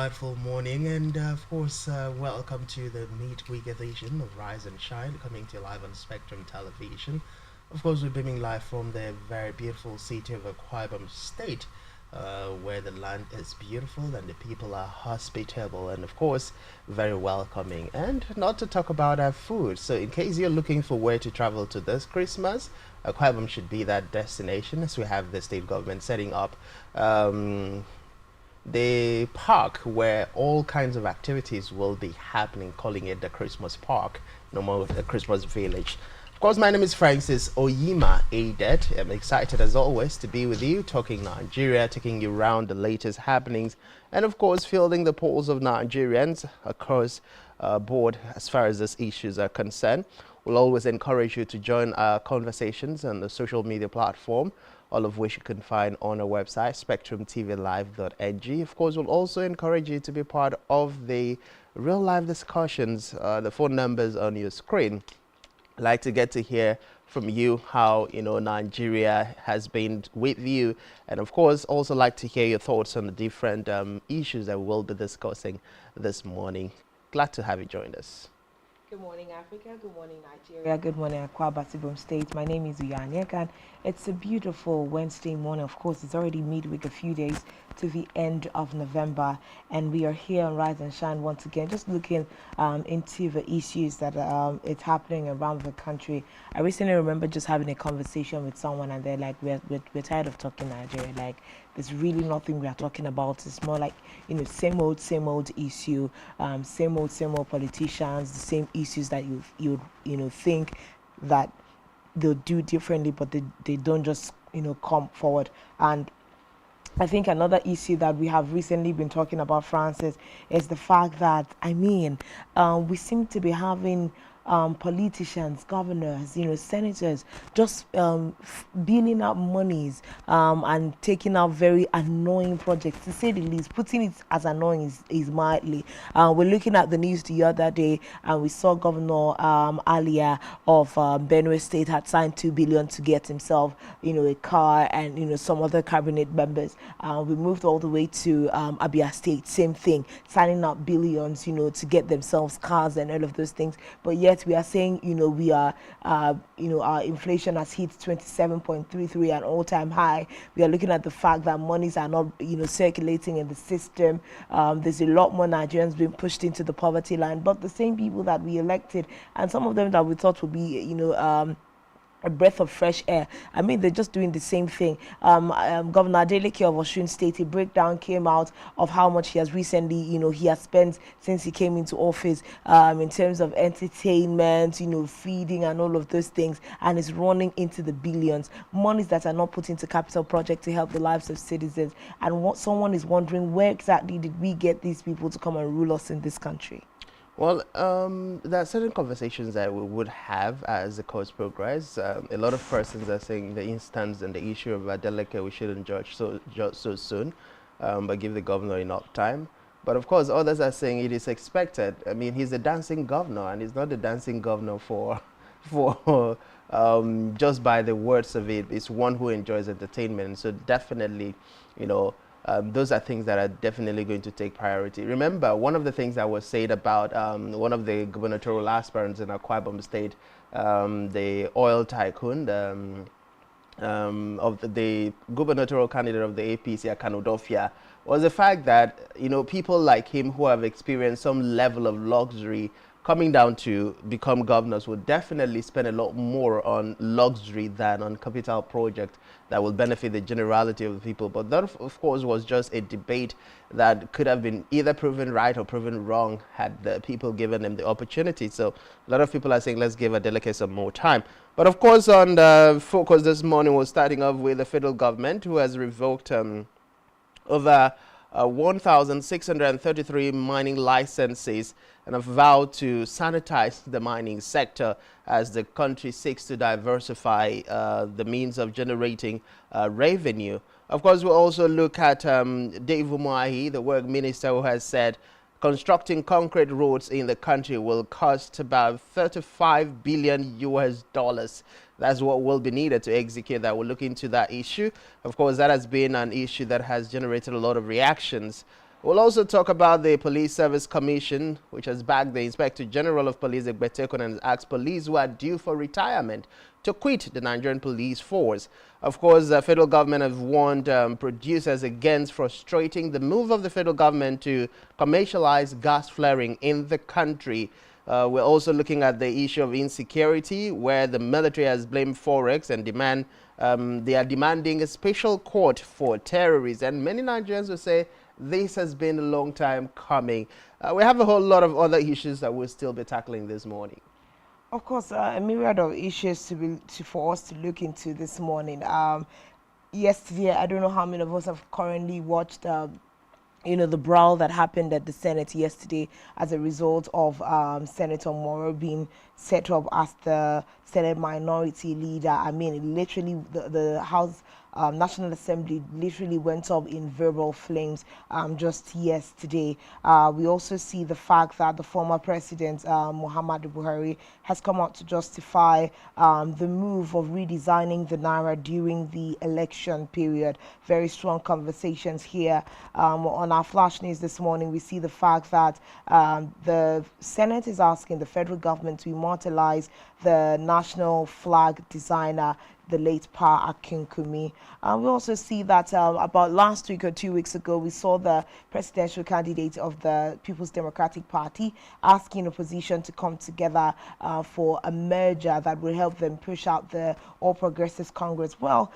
delightful morning, and of course, welcome to the midweek edition of Rise and Shine, coming to you live on Spectrum Television. Of course, we're beaming live from the very beautiful city of Akwa Ibom State, where the land is beautiful and the people are hospitable and, of course, very welcoming. And not to talk about our food. So, in case you're looking for where to travel to this Christmas, Akwa Ibom should be that destination, as we have the state government setting up. The park where all kinds of activities will be happening, calling it the Christmas Park, no more the Christmas Village. Of course, my name is Francis Oyima Adet. I'm excited as always to be with you, talking Nigeria, taking you around the latest happenings, and of course, fielding the polls of Nigerians across board as far as these issues are concerned. We'll always encourage you to join our conversations on the social media platform, all of which you can find on our website, SpectrumTVLive.ng. Of course, we'll also encourage you to be part of the real-life discussions, the phone numbers on your screen. I'd like to get to hear from you how, Nigeria has been with you. And of course, also like to hear your thoughts on the different issues that we'll be discussing this morning. Glad to have you join us. Good morning, Africa. Good morning, Nigeria. Good morning, Akwa Ibom State. My name is Uyanyek, and it's a beautiful Wednesday morning. Of course, it's already midweek, a few days to the end of November, and we are here on Rise and Shine once again, just looking into the issues that it's happening around the country. I recently remember just having a conversation with someone, and they're like, we're tired of talking Nigeria. Like, there's really nothing we are talking about. It's more like, same old issue, same old politicians, the same issues that you think that they'll do differently, but they don't just come forward. And I think another issue that we have recently been talking about, Francis, is the fact that we seem to be having politicians, governors, senators, just billing out monies and taking out very annoying projects, to say the least. Putting it as annoying is mildly. We're looking at the news the other day, and we saw Governor Alia of Benue State had signed 2 billion to get himself, a car, and some other cabinet members. We moved all the way to Abia State, same thing, signing up billions, to get themselves cars and all of those things. But yet we are saying, we are, our inflation has hit 27.33, an all-time high. We are looking at the fact that monies are not, circulating in the system. There's a lot more Nigerians being pushed into the poverty line, but the same people that we elected, and some of them that we thought would be, a breath of fresh air. I mean, they're just doing the same thing. Governor Adeleke of Osun State, a breakdown came out of how much he has recently, he has spent since he came into office in terms of entertainment, feeding and all of those things, and is running into the billions. Monies that are not put into capital projects to help the lives of citizens. And what someone is wondering, where exactly did we get these people to come and rule us in this country? Well, there are certain conversations that we would have as the course progress. A lot of persons are saying the instance and the issue of Adeleke we shouldn't judge so soon, but give the governor enough time. But of course, others are saying it is expected. I mean, he's a dancing governor, and he's not a dancing governor for just by the words of it. It's one who enjoys entertainment. So definitely, those are things that are definitely going to take priority. Remember, one of the things that was said about one of the gubernatorial aspirants in Akwa Ibom State, the oil tycoon, of the gubernatorial candidate of the APC, Akanodofia, was the fact that, people like him who have experienced some level of luxury coming down to become governors would definitely spend a lot more on luxury than on capital project that will benefit the generality of the people. But that, of course, was just a debate that could have been either proven right or proven wrong had the people given them the opportunity. So a lot of people are saying, let's give Adeleke some more time. But of course, on the focus this morning, we're starting off with the federal government, who has revoked over 1,633 mining licenses and have vowed to sanitize the mining sector as the country seeks to diversify the means of generating revenue. Of course, we'll also look at Dave Umahi, the work minister, who has said constructing concrete roads in the country will cost about 35 billion US dollars. That's what will be needed to execute that. We'll look into that issue. Of course, that has been an issue that has generated a lot of reactions. We'll also talk about the Police Service Commission, which has backed the Inspector General of Police, Egbetekun, and has asked police who are due for retirement to quit the Nigerian police force. Of course, the federal government has warned producers against frustrating the move of the federal government to commercialize gas flaring in the country. We're also looking at the issue of insecurity, where the military has blamed Forex and they are demanding a special court for terrorists. And many Nigerians will say this has been a long time coming. We have a whole lot of other issues that we'll still be tackling this morning. Of course, a myriad of issues for us to look into this morning. Yesterday, I don't know how many of us have currently watched the brawl that happened at the Senate yesterday as a result of Senator Moro being set up as the Senate Minority Leader. I mean, literally, the House National Assembly literally went up in verbal flames just yesterday. We also see the fact that the former president, Muhammadu Buhari, has come out to justify the move of redesigning the Naira during the election period. Very strong conversations here. On our flash news this morning, we see the fact that the Senate is asking the federal government to immortalize the national flag designer, the late Pa Akinkunmi. We also see that about last week or 2 weeks ago, we saw the presidential candidate of the People's Democratic Party asking opposition to come together for a merger that will help them push out the All Progressives Congress. Well,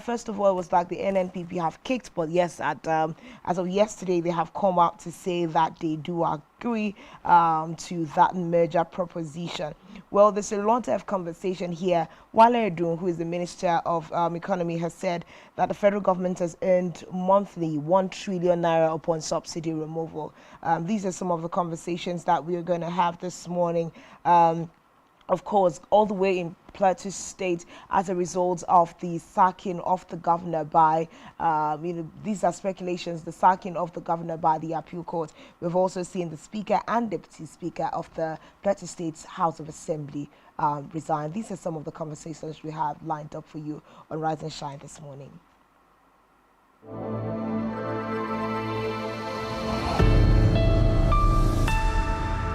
first of all, it was like the NNPP have kicked, but yes, as of yesterday, they have come out to say that they do agree to that merger proposition. Well, there's a lot of conversation here. Wale Edun, who is the Minister of Economy, has said that the federal government has earned monthly 1 trillion naira upon subsidy removal. These are some of the conversations that we are going to have this morning. Of course, all the way in Plateau State as a result of the sacking of the governor by, these are speculations, the sacking of the governor by the appeal court. We've also seen the speaker and deputy speaker of the Plateau State House of Assembly resign. These are some of the conversations we have lined up for you on Rise and Shine this morning.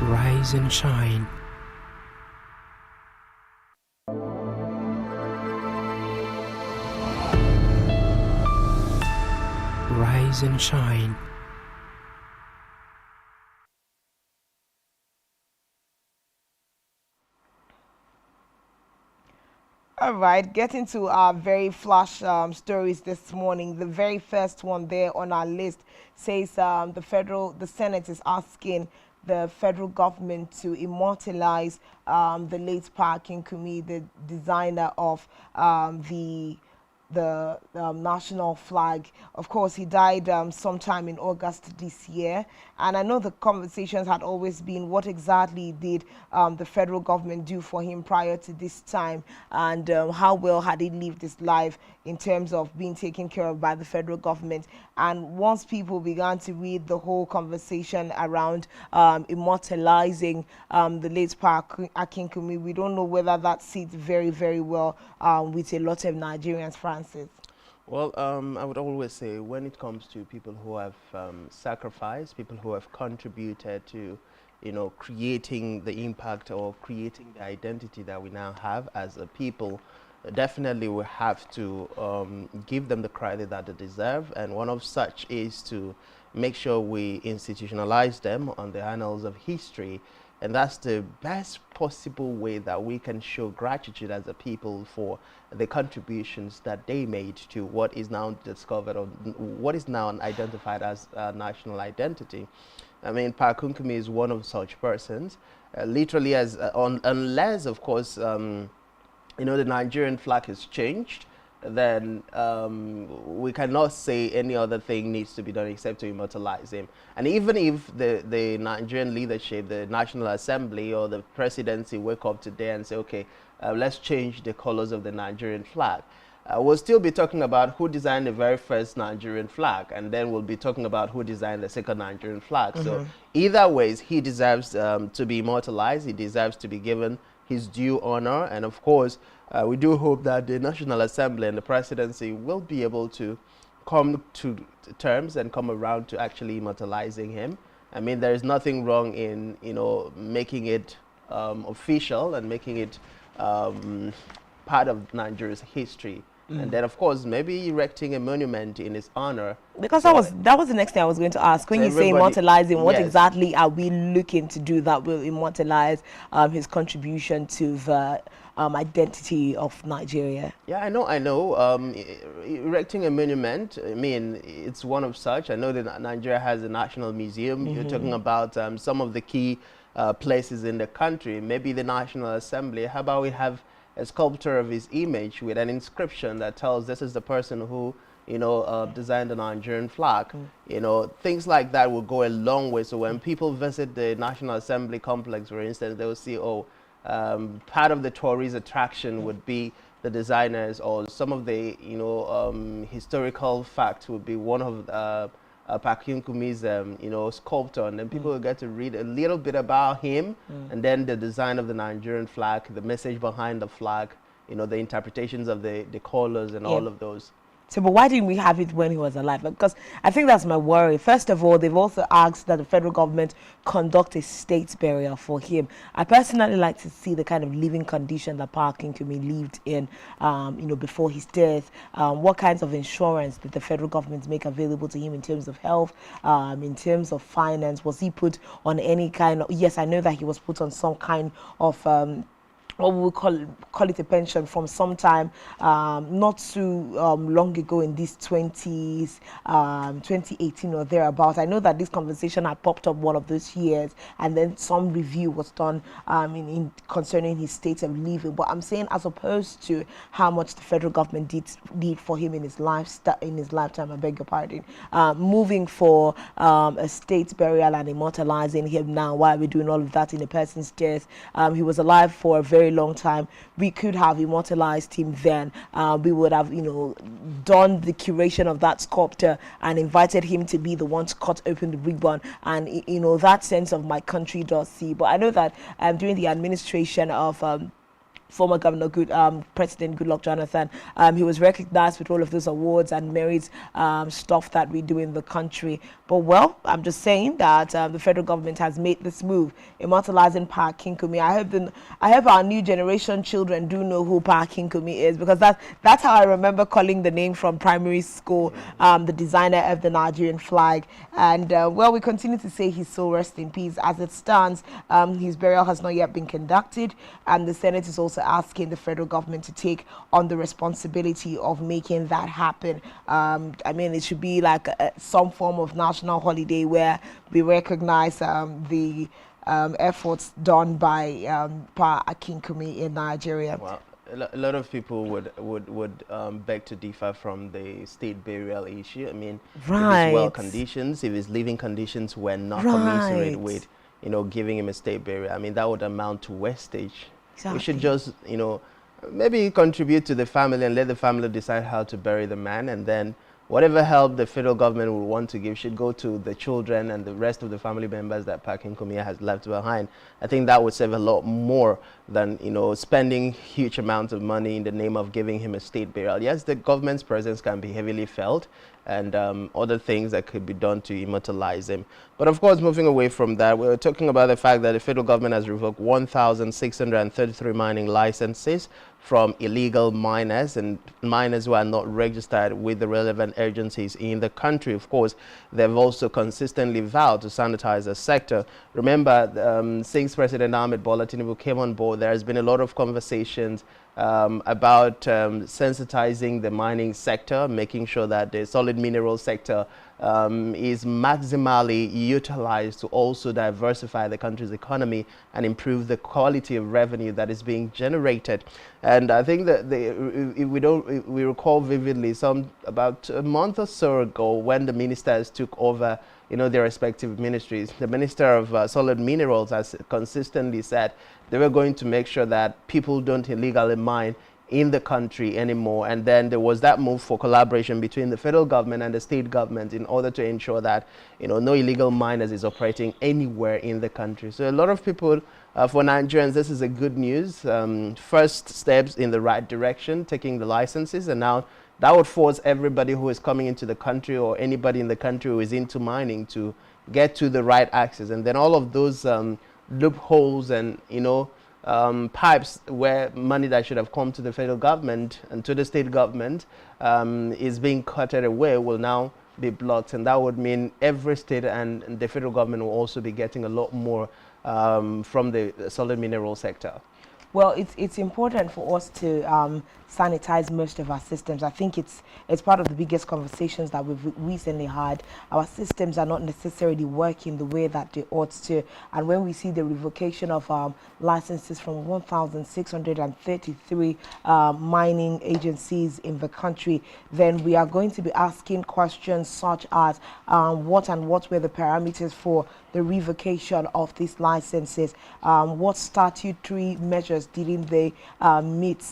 Rise and Shine. Rise and Shine. All right, getting to our very flash stories this morning. The very first one there on our list says the Senate is asking the federal government to immortalize the late Pa Akinkunmi, the designer of the national flag. Of course, he died sometime in August this year. And I know the conversations had always been what exactly did the federal government do for him prior to this time, and how well had he lived his life in terms of being taken care of by the federal government. And once people began to read the whole conversation around immortalizing the late Pa Akinkunmi, we don't know whether that sits very, very well with a lot of Nigerians, Francis. Well, I would always say when it comes to people who have sacrificed, people who have contributed to, creating the impact or creating the identity that we now have as a people, definitely we have to give them the credit that they deserve. And one of such is to make sure we institutionalize them on the annals of history. And that's the best possible way that we can show gratitude as a people for the contributions that they made to what is now discovered or what is now identified as national identity. I mean, Pa Akinkunmi is one of such persons, literally unless, of course, the Nigerian flag has changed, then we cannot say any other thing needs to be done except to immortalize him. And even if the Nigerian leadership, the National Assembly or the presidency wake up today and say, okay, let's change the colors of the Nigerian flag, we'll still be talking about who designed the very first Nigerian flag, and then we'll be talking about who designed the second Nigerian flag. Mm-hmm. So either ways, he deserves to be immortalized. He deserves to be given his due honor. And of course, we do hope that the National Assembly and the presidency will be able to come to terms and come around to actually immortalizing him. I mean, there is nothing wrong in, you know, making it official and making it part of Nigeria's history. And then, of course, maybe erecting a monument in his honor. Because So that was the next thing I was going to ask. When you say everybody- immortalizing, what yes. exactly are we looking to do that will immortalize his contribution to the identity of Nigeria? Yeah, I know. Erecting a monument, I mean, it's one of such. I know that Nigeria has a national museum. You're talking about some of the key places in the country, maybe the National Assembly. How about we have a sculpture of his image with an inscription that tells this is the person who, you know, designed the Nigerian flag. You know, things like that will go a long way. So when people visit the National Assembly complex, for instance, they will see, oh, part of the tourist attraction would be the designers, or some of the, you know, historical facts would be one of Pakinkumi's, you know, sculptor, and then people will get to read a little bit about him, and then the design of the Nigerian flag, the message behind the flag, you know, the interpretations of the colors and all of those. So, but why didn't we have it when he was alive? Because I think that's my worry. First of all, they've also asked that the federal government conduct a state burial for him. I personally like to see the kind of living condition that Pa Akinkunmi lived in, you know, before his death. What kinds of insurance did the federal government make available to him in terms of health, in terms of finance? Was he put on any kind of? Yes, I know that he was put on some kind of. What we call it a pension from some time not too long ago in these 20s, 2018 or thereabout. I know that this conversation had popped up one of those years, and then some review was done in concerning his state of living. But I'm saying, as opposed to how much the federal government did for him in his lifetime, I beg your pardon, moving for a state burial and immortalizing him now. Why are we doing all of that in a person's death? He was alive for a very long time. We could have immortalized him then. We would have, you know, done the curation of that sculpture and invited him to be the one to cut open the ribbon, and you know, that sense of my country does see. But I know that during the administration of former Governor President Goodluck Jonathan, he was recognized with all of those awards and merits stuff that we do in the country. But well, I'm just saying that the federal government has made this move, immortalizing Pa Akinkunmi. I hope our new generation children do know who Pa Akinkunmi is, because that's how I remember calling the name from primary school, the designer of the Nigerian flag. And well, we continue to say his soul rest in peace. As it stands, his burial has not yet been conducted, and the Senate is also asking the federal government to take on the responsibility of making that happen. I mean, it should be like some form of national holiday where we recognize the efforts done by Pa Akinkunmi in Nigeria. Well, a lot of people would beg to differ from the state burial issue. I mean, if his well conditions, if his living conditions were not commensurate with, you know, giving him a state burial, I mean, that would amount to wastage. Exactly. We should just, you know, maybe contribute to the family and let the family decide how to bury the man, and then whatever help the federal government would want to give should go to the children and the rest of the family members that Pa Akinkunmi has left behind. I think that would save a lot more than, you know, spending huge amounts of money in the name of giving him a state burial. Yes, the government's presence can be heavily felt, and other things that could be done to immortalize him. But of course, moving away from that, we're talking about the fact that the federal government has revoked 1,633 mining licenses from illegal miners and miners who are not registered with the relevant agencies in the country. Of course, they've also consistently vowed to sanitize the sector. Remember, since President Ahmed Bola Tinubu came on board, there has been a lot of conversations about sensitizing the mining sector, making sure that the solid mineral sector is maximally utilized to also diversify the country's economy and improve the quality of revenue that is being generated. And I think that if we recall vividly, about a month or so ago, when the ministers took over, you know, their respective ministries, the Minister of Solid Minerals has consistently said they were going to make sure that people don't illegally mine in the country anymore. And then there was that move for collaboration between the federal government and the state government in order to ensure that, you know, no illegal miners is operating anywhere in the country. So a lot of people, for Nigerians, this is a good news. First steps in the right direction, taking the licenses, and now that would force everybody who is coming into the country or anybody in the country who is into mining to get to the right access. And then all of those loopholes and, pipes where money that should have come to the federal government and to the state government is being cutted away will now be blocked. And that would mean every state and the federal government will also be getting a lot more from the solid mineral sector. Well, it's important for us to sanitize most of our systems. I think it's part of the biggest conversations that we've recently had. Our systems are not necessarily working the way that they ought to. And when we see the revocation of licenses from 1,633 mining agencies in the country, then we are going to be asking questions such as what were the parameters for the revocation of these licenses? What statutory measures didn't they meet?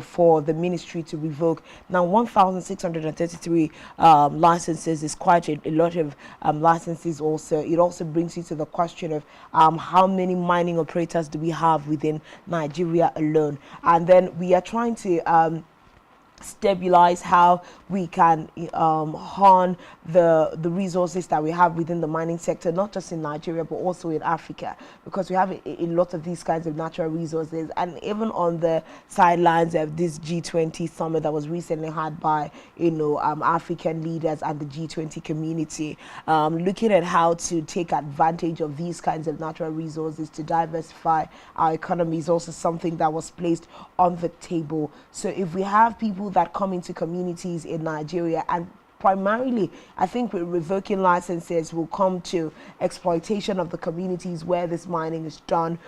For the ministry to revoke. Now, 1,633 licenses is quite a lot of licenses. Also, it also brings you to the question of how many mining operators do we have within Nigeria alone, and then we are trying to stabilize how we can hone the resources that we have within the mining sector, not just in Nigeria but also in Africa, because we have a lot of these kinds of natural resources. And even on the sidelines of this G20 summit that was recently had by African leaders and the G20 community, looking at how to take advantage of these kinds of natural resources to diversify our economy is also something that was placed on the table. So if we have people that come into communities in Nigeria, and primarily I think with revoking licenses will come to exploitation of the communities where this mining is done.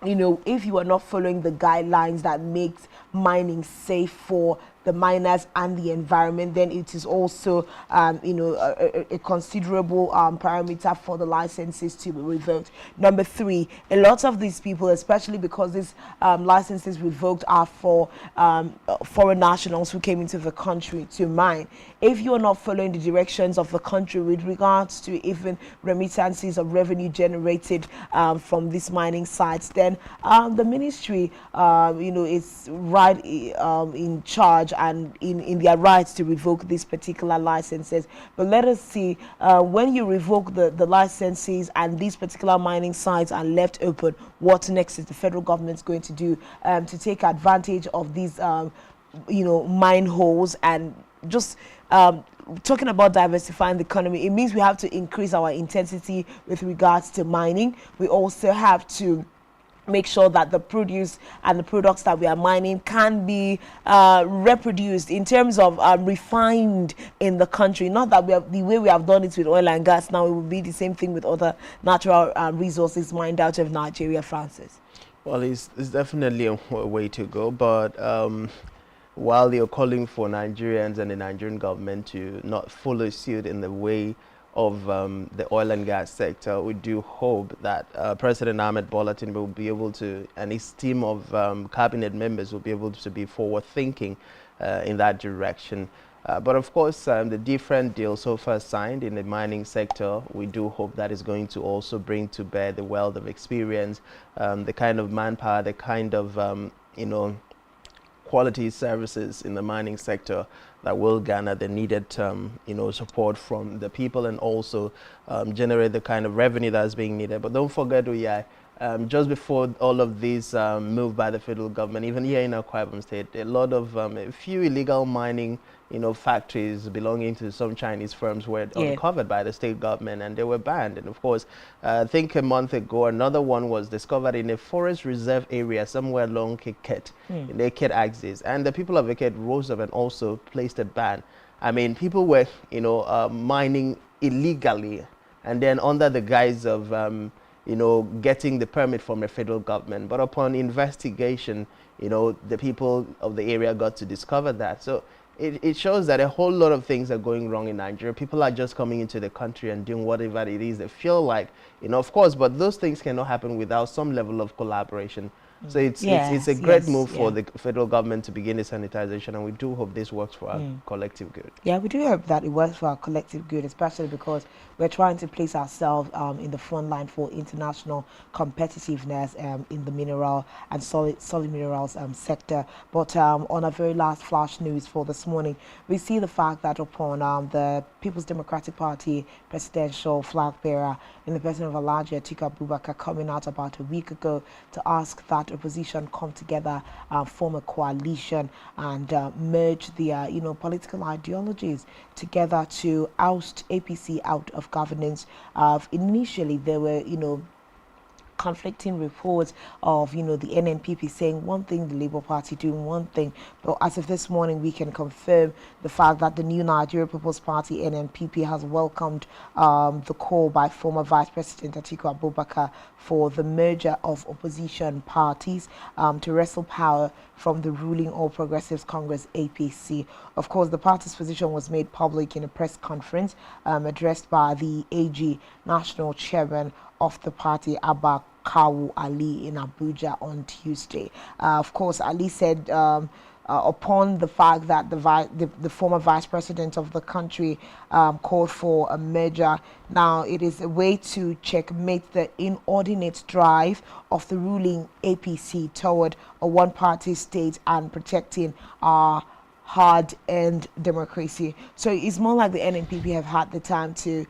If you are not following the guidelines that makes mining safe for the miners and the environment, then it is also a considerable parameter for the licenses to be revoked. Number three, a lot of these people, especially because these licenses revoked, are for foreign nationals who came into the country to mine. If you are not following the directions of the country with regards to even remittances of revenue generated from these mining sites, then the ministry is right in charge and in their rights to revoke these particular licenses. But let us see, when you revoke the licenses and these particular mining sites are left open, what next is the federal government going to do to take advantage of these mine holes? And just talking about diversifying the economy, it means we have to increase our intensity with regards to mining. We also have to make sure that the produce and the products that we are mining can be reproduced in terms of refined in the country. Not that the way we have done it with oil and gas, now it will be the same thing with other natural resources mined out of Nigeria, Francis. Well, it's definitely a way to go, but while you're calling for Nigerians and the Nigerian government to not follow suit in the way of the oil and gas sector, we do hope that President Ahmed Bola Tinubu will be able to, and his team of cabinet members will be able to be forward-thinking in that direction. But of course, the different deals so far signed in the mining sector, we do hope that is going to also bring to bear the wealth of experience, the kind of manpower, the kind of, quality services in the mining sector that will garner the needed, support from the people, and also generate the kind of revenue that's being needed. But don't forget, just before all of these moved by the federal government, even here in Akwa Ibom State, a lot of a few illegal mining, factories belonging to some Chinese firms were uncovered by the state government, and they were banned. And of course, I think a month ago, another one was discovered in a forest reserve area somewhere along Keket, in the Keket axis. And the people of Keket rose up and also placed a ban. I mean, people were, mining illegally, and then under the guise of, getting the permit from the federal government. But upon investigation, the people of the area got to discover that. So it shows that a whole lot of things are going wrong in Nigeria. People are just coming into the country and doing whatever it is they feel like, of course, but those things cannot happen without some level of collaboration So it's a Yes, great yes, move for yeah. the federal government to begin the sanitization, and we do hope this works for our collective good. Yeah, we do hope that it works for our collective good, especially because we're trying to place ourselves in the front line for international competitiveness in the mineral and solid minerals sector. But on our very last flash news for this morning, we see the fact that upon the People's Democratic Party presidential flag bearer in the person of Alhaji Atiku Abubakar coming out about a week ago to ask that opposition come together, form a coalition, and merge their political ideologies together to oust APC out of governance. Initially, there were conflicting reports of the NNPP saying one thing, the Labour Party doing one thing. But as of this morning, we can confirm the fact that the new Nigeria People's Party NNPP has welcomed the call by former Vice President Atiku Abubakar for the merger of opposition parties to wrestle power from the ruling All Progressives Congress APC. Of course, the party's position was made public in a press conference addressed by the AG National Chairman of the party, Abba Kawu Ali, in Abuja on Tuesday. Of course, Ali said upon the fact that the former vice president of the country called for a merger. Now, it is a way to checkmate the inordinate drive of the ruling APC toward a one-party state and protecting our hard-earned democracy. So it's more like the NNPP have had the time to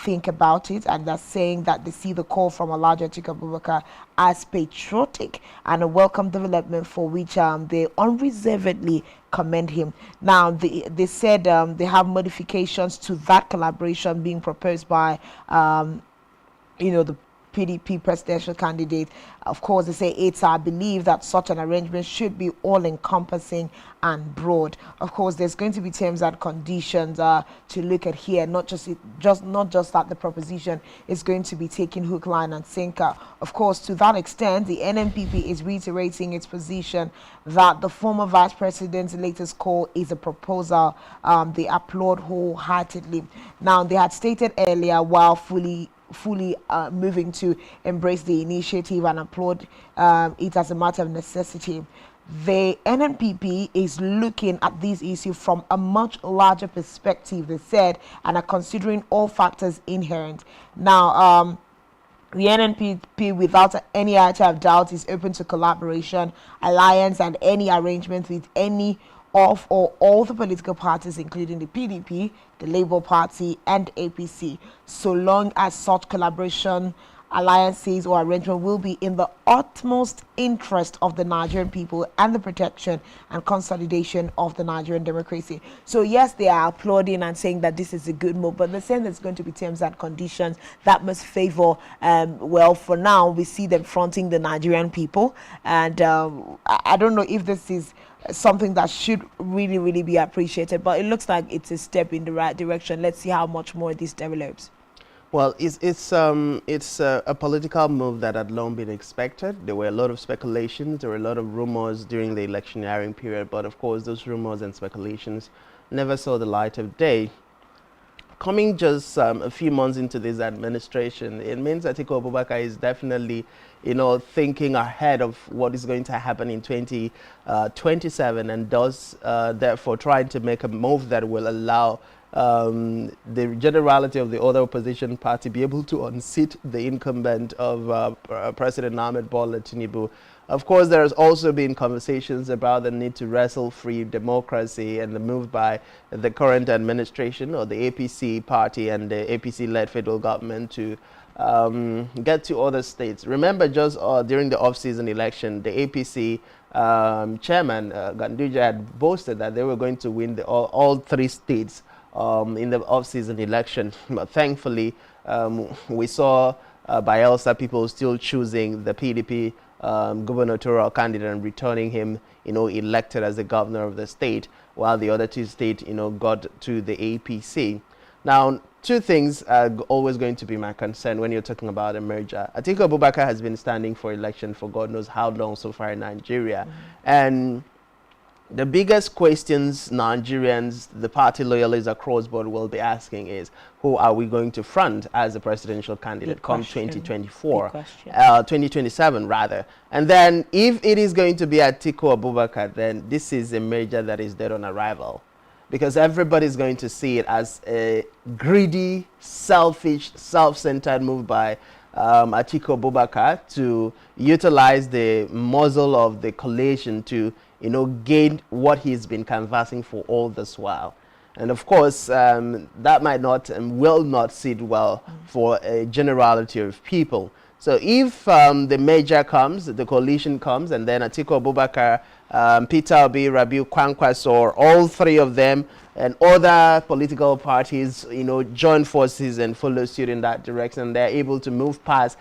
think about it, and they're saying that they see the call from Alhaji Atiku Abubakar as patriotic and a welcome development for which they unreservedly commend him. Now, they said they have modifications to that collaboration being proposed by the PDP presidential candidate. Of course, they say it's our belief that such an arrangement should be all-encompassing and broad. Of course, there's going to be terms and conditions to look at here, not just that the proposition is going to be taken hook, line, and sinker. Of course, to that extent, the NNPP is reiterating its position that the former vice president's latest call is a proposal they applaud wholeheartedly. Now, they had stated earlier, while fully moving to embrace the initiative and applaud it as a matter of necessity, the NNPP is looking at this issue from a much larger perspective, they said, and are considering all factors inherent. Now, the NNPP, without any iota of doubt, is open to collaboration, alliance, and any arrangement with any of or all the political parties, including the PDP, the Labour Party, and APC, so long as such collaboration, alliances, or arrangement will be in the utmost interest of the Nigerian people and the protection and consolidation of the Nigerian democracy. So yes, they are applauding and saying that this is a good move, but they're saying there's going to be terms and conditions that must favor, well, for now, we see them fronting the Nigerian people, and I don't know if this is something that should really be appreciated, but it looks like it's a step in the right direction. Let's see how much more this develops. Well, it's a political move that had long been expected. There were a lot of speculations, there were a lot of rumors during the electioneering period, but of course those rumors and speculations never saw the light of day. Coming just a few months into this administration, it means that Atiku Abubakar is definitely, thinking ahead of what is going to happen in 2027, and does therefore trying to make a move that will allow the generality of the other opposition party be able to unseat the incumbent of President Ahmed Bola Tinubu. Of course, there has also been conversations about the need to wrestle free democracy and the move by the current administration, or the APC party and the APC-led federal government, to get to other states. Remember, just during the off-season election, the APC chairman, Ganduje, had boasted that they were going to win all three states in the off-season election. But thankfully, we saw Bayelsa people still choosing the PDP gubernatorial candidate and returning him, elected as the governor of the state, while the other two states, got to the APC. Now, two things are always going to be my concern when you're talking about a merger. Atiku Abubakar has been standing for election for God knows how long so far in Nigeria. And the biggest questions Nigerians, the party loyalists across board will be asking is, who are we going to front as a presidential candidate come 2024, 2027 rather? And then if it is going to be Atiku Abubakar, then this is a merger that is dead on arrival, because everybody's going to see it as a greedy, selfish, self-centered move by Atiku Abubakar to utilize the muzzle of the coalition to, gain what he's been canvassing for all this while. And of course, that might not and will not sit well for a generality of people. So if the merger comes, the coalition comes, and then Atiku Abubakar, Peter Obi, Rabiu Kwankwaso, or all three of them and other political parties, join forces and follow suit in that direction, they're able to move past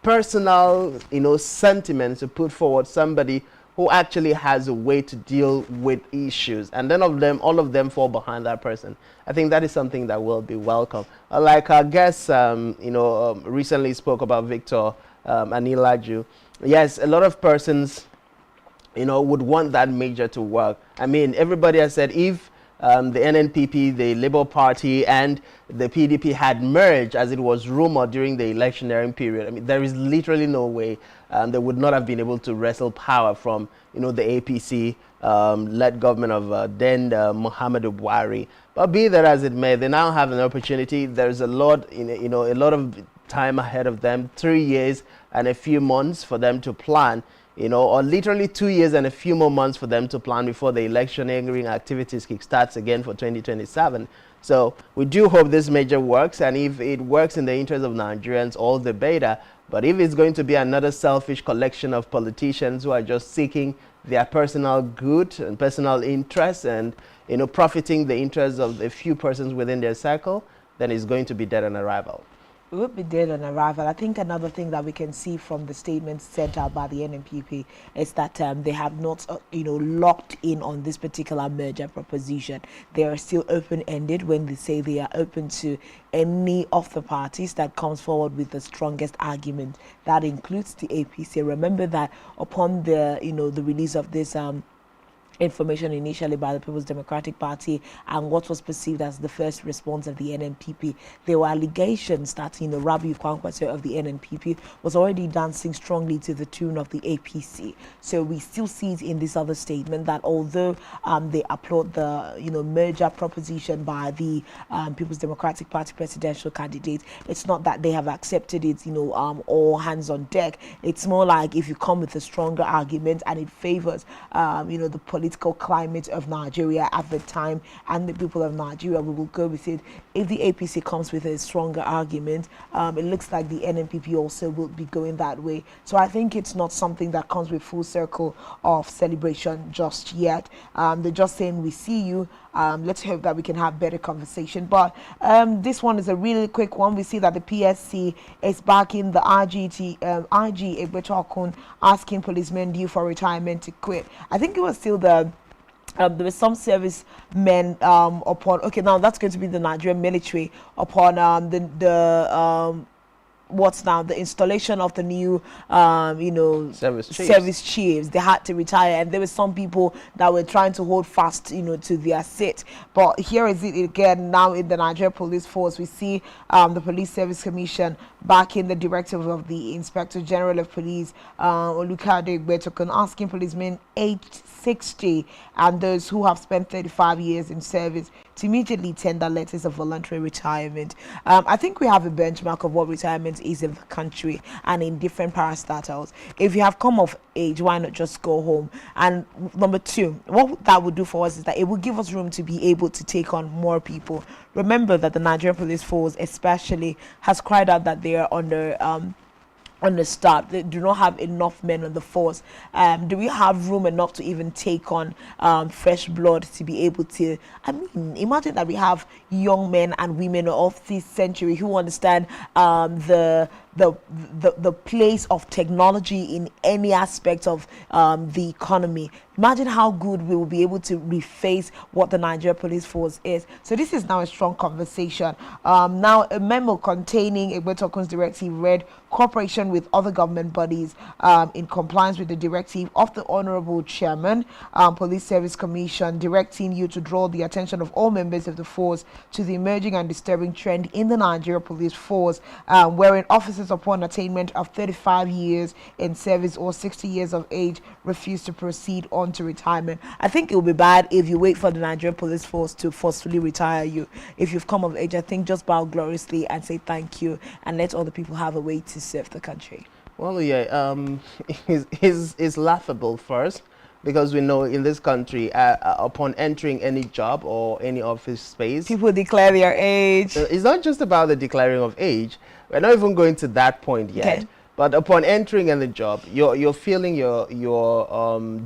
personal, sentiments to put forward somebody who actually has a way to deal with issues, and then all of them fall behind that person. I think that is something that will be welcome. Like our guest, recently spoke about Victor Anilaju. Yes, a lot of persons, would want that merger to work. I mean, everybody has said if the NNPP, the Labour Party, and the PDP had merged, as it was rumored during the electioneering period, I mean, there is literally no way they would not have been able to wrestle power from, the APC led government of then Muhammadu Buhari. But be that as it may, they now have an opportunity. There's a lot, a lot of time ahead of them, 3 years and a few months for them to plan. Or literally 2 years and a few more months for them to plan before the electioneering activities kickstarts again for 2027. So we do hope this merger works, and if it works in the interest of Nigerians, all the better. But if it's going to be another selfish collection of politicians who are just seeking their personal good and personal interests and, profiting the interests of a few persons within their circle, then it's going to be dead on arrival. It would be dead on arrival. I think another thing that we can see from the statements sent out by the NNPP is that they have not, locked in on this particular merger proposition. They are still open-ended when they say they are open to any of the parties that comes forward with the strongest argument. That includes the APC. Remember that upon the, the release of this information initially by the People's Democratic Party and what was perceived as the first response of the NNPP, there were allegations that Rabiu Kwankwaso of the NNPP was already dancing strongly to the tune of the APC. So we still see it in this other statement that although they applaud the merger proposition by the People's Democratic Party presidential candidate, it's not that they have accepted it, all hands on deck. It's more like if you come with a stronger argument and it favors the political climate of Nigeria at the time and the people of Nigeria, we will go with it. If the APC comes with a stronger argument, it looks like the NNPP also will be going that way. So I think it's not something that comes with full circle of celebration just yet. They're just saying, we see you. Let's hope that we can have better conversation. But this one is a really quick one. We see that the PSC is backing the IG Egbetokun, asking policemen due for retirement to quit. I think it was still there were some servicemen upon, okay, now that's going to be the Nigerian military upon what's now the installation of the new service chiefs. They had to retire, and there were some people that were trying to hold fast to their seat. But here is it again now in the Nigerian Police Force. We see the Police Service Commission backing the directive of the Inspector General of Police, Olukade Gbetokun, asking policemen aged 60 and those who have spent 35 years in service to immediately tender letters of voluntary retirement. I think we have a benchmark of what retirement is in the country and in different parastatals. If you have come of age, why not just go home? And number two, what that would do for us is that it will give us room to be able to take on more people. Remember that the Nigerian Police Force especially has cried out that they are understaffed. They do not have enough men on the force. Do we have room enough to even take on fresh blood to be able to, imagine that we have young men and women of this century who understand the place of technology in any aspect of the economy. Imagine how good we will be able to reface what the Nigeria Police Force is. So this is now a strong conversation. Now, a memo containing Egbetokun's directive read cooperation with other government bodies in compliance with the directive of the Honorable Chairman, Police Service Commission, directing you to draw the attention of all members of the force to the emerging and disturbing trend in the Nigeria Police Force, wherein officers upon attainment of 35 years in service or 60 years of age refuse to proceed on to retirement. I think it would be bad if you wait for the Nigerian Police Force to forcefully retire you. If you've come of age, I think just bow gloriously and say thank you and let other people have a way to serve the country. Well, yeah, it's laughable first, because we know in this country, upon entering any job or any office space, people declare their age. It's not just about the declaring of age. We're not even going to that point yet. Okay. But upon entering in the job, you're filling your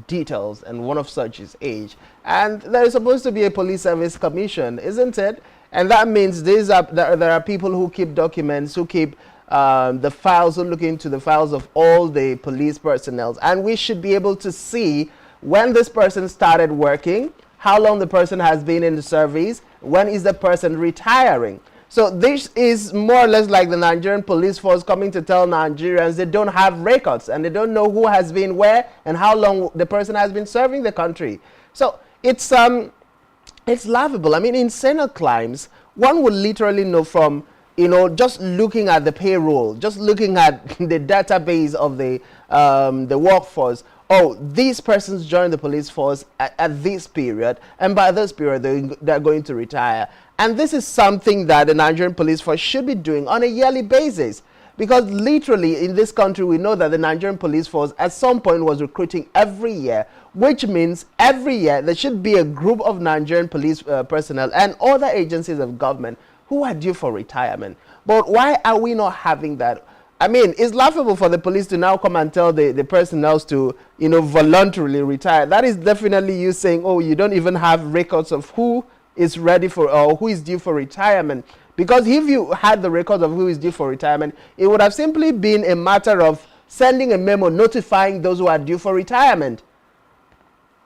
details, and one of such is age. And there is supposed to be a police service commission, isn't it? And that means there are people who keep documents, who keep the files, who look into the files of all the police personnel. And we should be able to see when this person started working, how long the person has been in the service, when is the person retiring. So this is more or less like the Nigerian Police Force coming to tell Nigerians they don't have records and they don't know who has been where and how long the person has been serving the country. So it's laughable. I mean, in Senate crimes, one would literally know from, you know, just looking at the payroll, just looking at the database of the workforce. Oh, these persons joined the police force at this period, and by this period they're going to retire. And this is something that the Nigerian police force should be doing on a yearly basis, because literally in this country we know that the Nigerian police force at some point was recruiting every year, which means every year there should be a group of Nigerian police personnel and other agencies of government who are due for retirement. But why are we not having that? I mean, it's laughable for the police to now come and tell the personnel to, you know, voluntarily retire. That is definitely you saying, oh, you don't even have records of who is ready for or who is due for retirement. Because if you had the records of who is due for retirement, it would have simply been a matter of sending a memo notifying those who are due for retirement.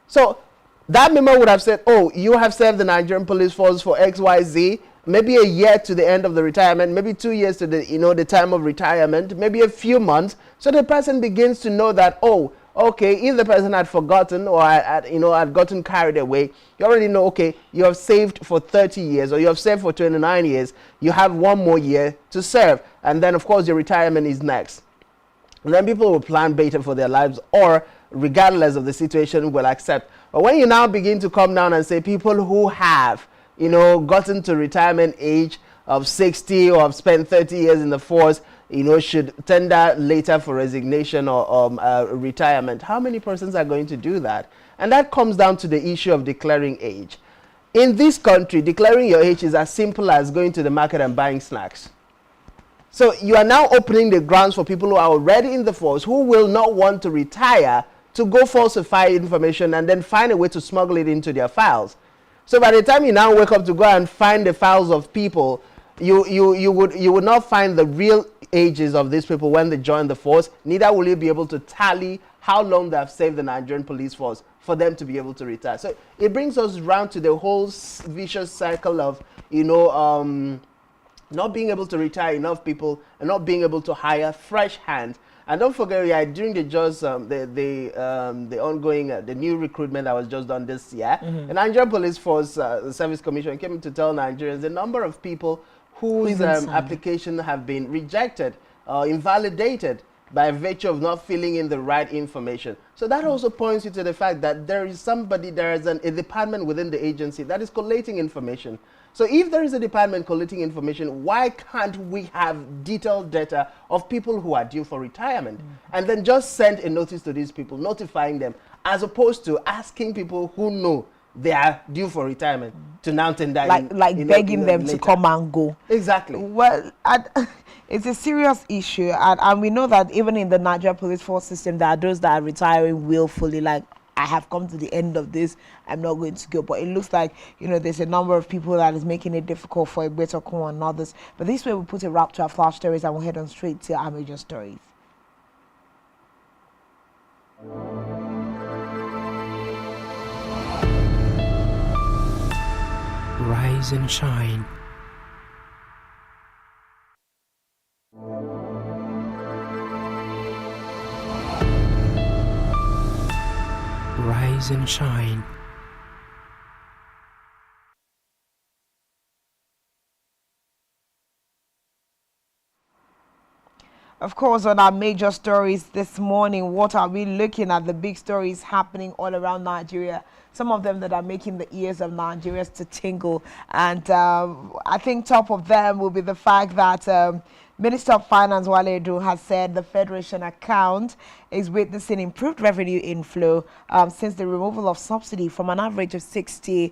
So that memo would have said, oh, you have served the Nigerian Police Force for XYZ, maybe a year to the end of the retirement, maybe 2 years to the, you know, the time of retirement, maybe a few months. So the person begins to know that, oh, okay, if the person had forgotten or had gotten carried away, you already know, okay, you have saved for 30 years or you have saved for 29 years, you have 1 more year to serve. And then, of course, your retirement is next. And then people will plan better for their lives, or regardless of the situation, will accept. But when you now begin to come down and say people who have, you know, gotten to retirement age of 60 or have spent 30 years in the force, you know, should tender later for resignation or retirement. How many persons are going to do that? And that comes down to the issue of declaring age. In this country, declaring your age is as simple as going to the market and buying snacks. So you are now opening the grounds for people who are already in the force, who will not want to retire, to go falsify information and then find a way to smuggle it into their files. So by the time you now wake up to go and find the files of people, you would not find the real ages of these people when they join the force. Neither will you be able to tally how long they have served the Nigerian police force for them to be able to retire. So it brings us round to the whole vicious cycle of, you know, not being able to retire enough people and not being able to hire fresh hands. And don't forget, yeah, during the ongoing the new recruitment that was just done this year, the Nigerian Police Force Service Commission came to tell Nigerians the number of people whose application have been rejected, invalidated by virtue of not filling in the right information. So that also points you to the fact that there is a department within the agency that is collating information. So if there is a department collating information, why can't we have detailed data of people who are due for retirement and then just send a notice to these people, notifying them, as opposed to asking people who know they are due for retirement to now tender like begging them to come and go. Exactly. Well, it's a serious issue, and we know that even in the Nigeria Police Force system, there are those that are retiring willfully, like, I have come to the end of this, I'm not going to go. But it looks like, you know, there's a number of people that is making it difficult for Egbetokun and others. But this way we put a wrap to our flash stories and we'll head on straight to our major stories. Rise and shine. Rise and shine. Of course, on our major stories this morning, what are we looking at? The big stories happening all around Nigeria. Some of them that are making the ears of Nigerians to tingle. And I think top of them will be the fact that Minister of Finance Wale Edu has said the Federation account is witnessing improved revenue inflow since the removal of subsidy from an average of 650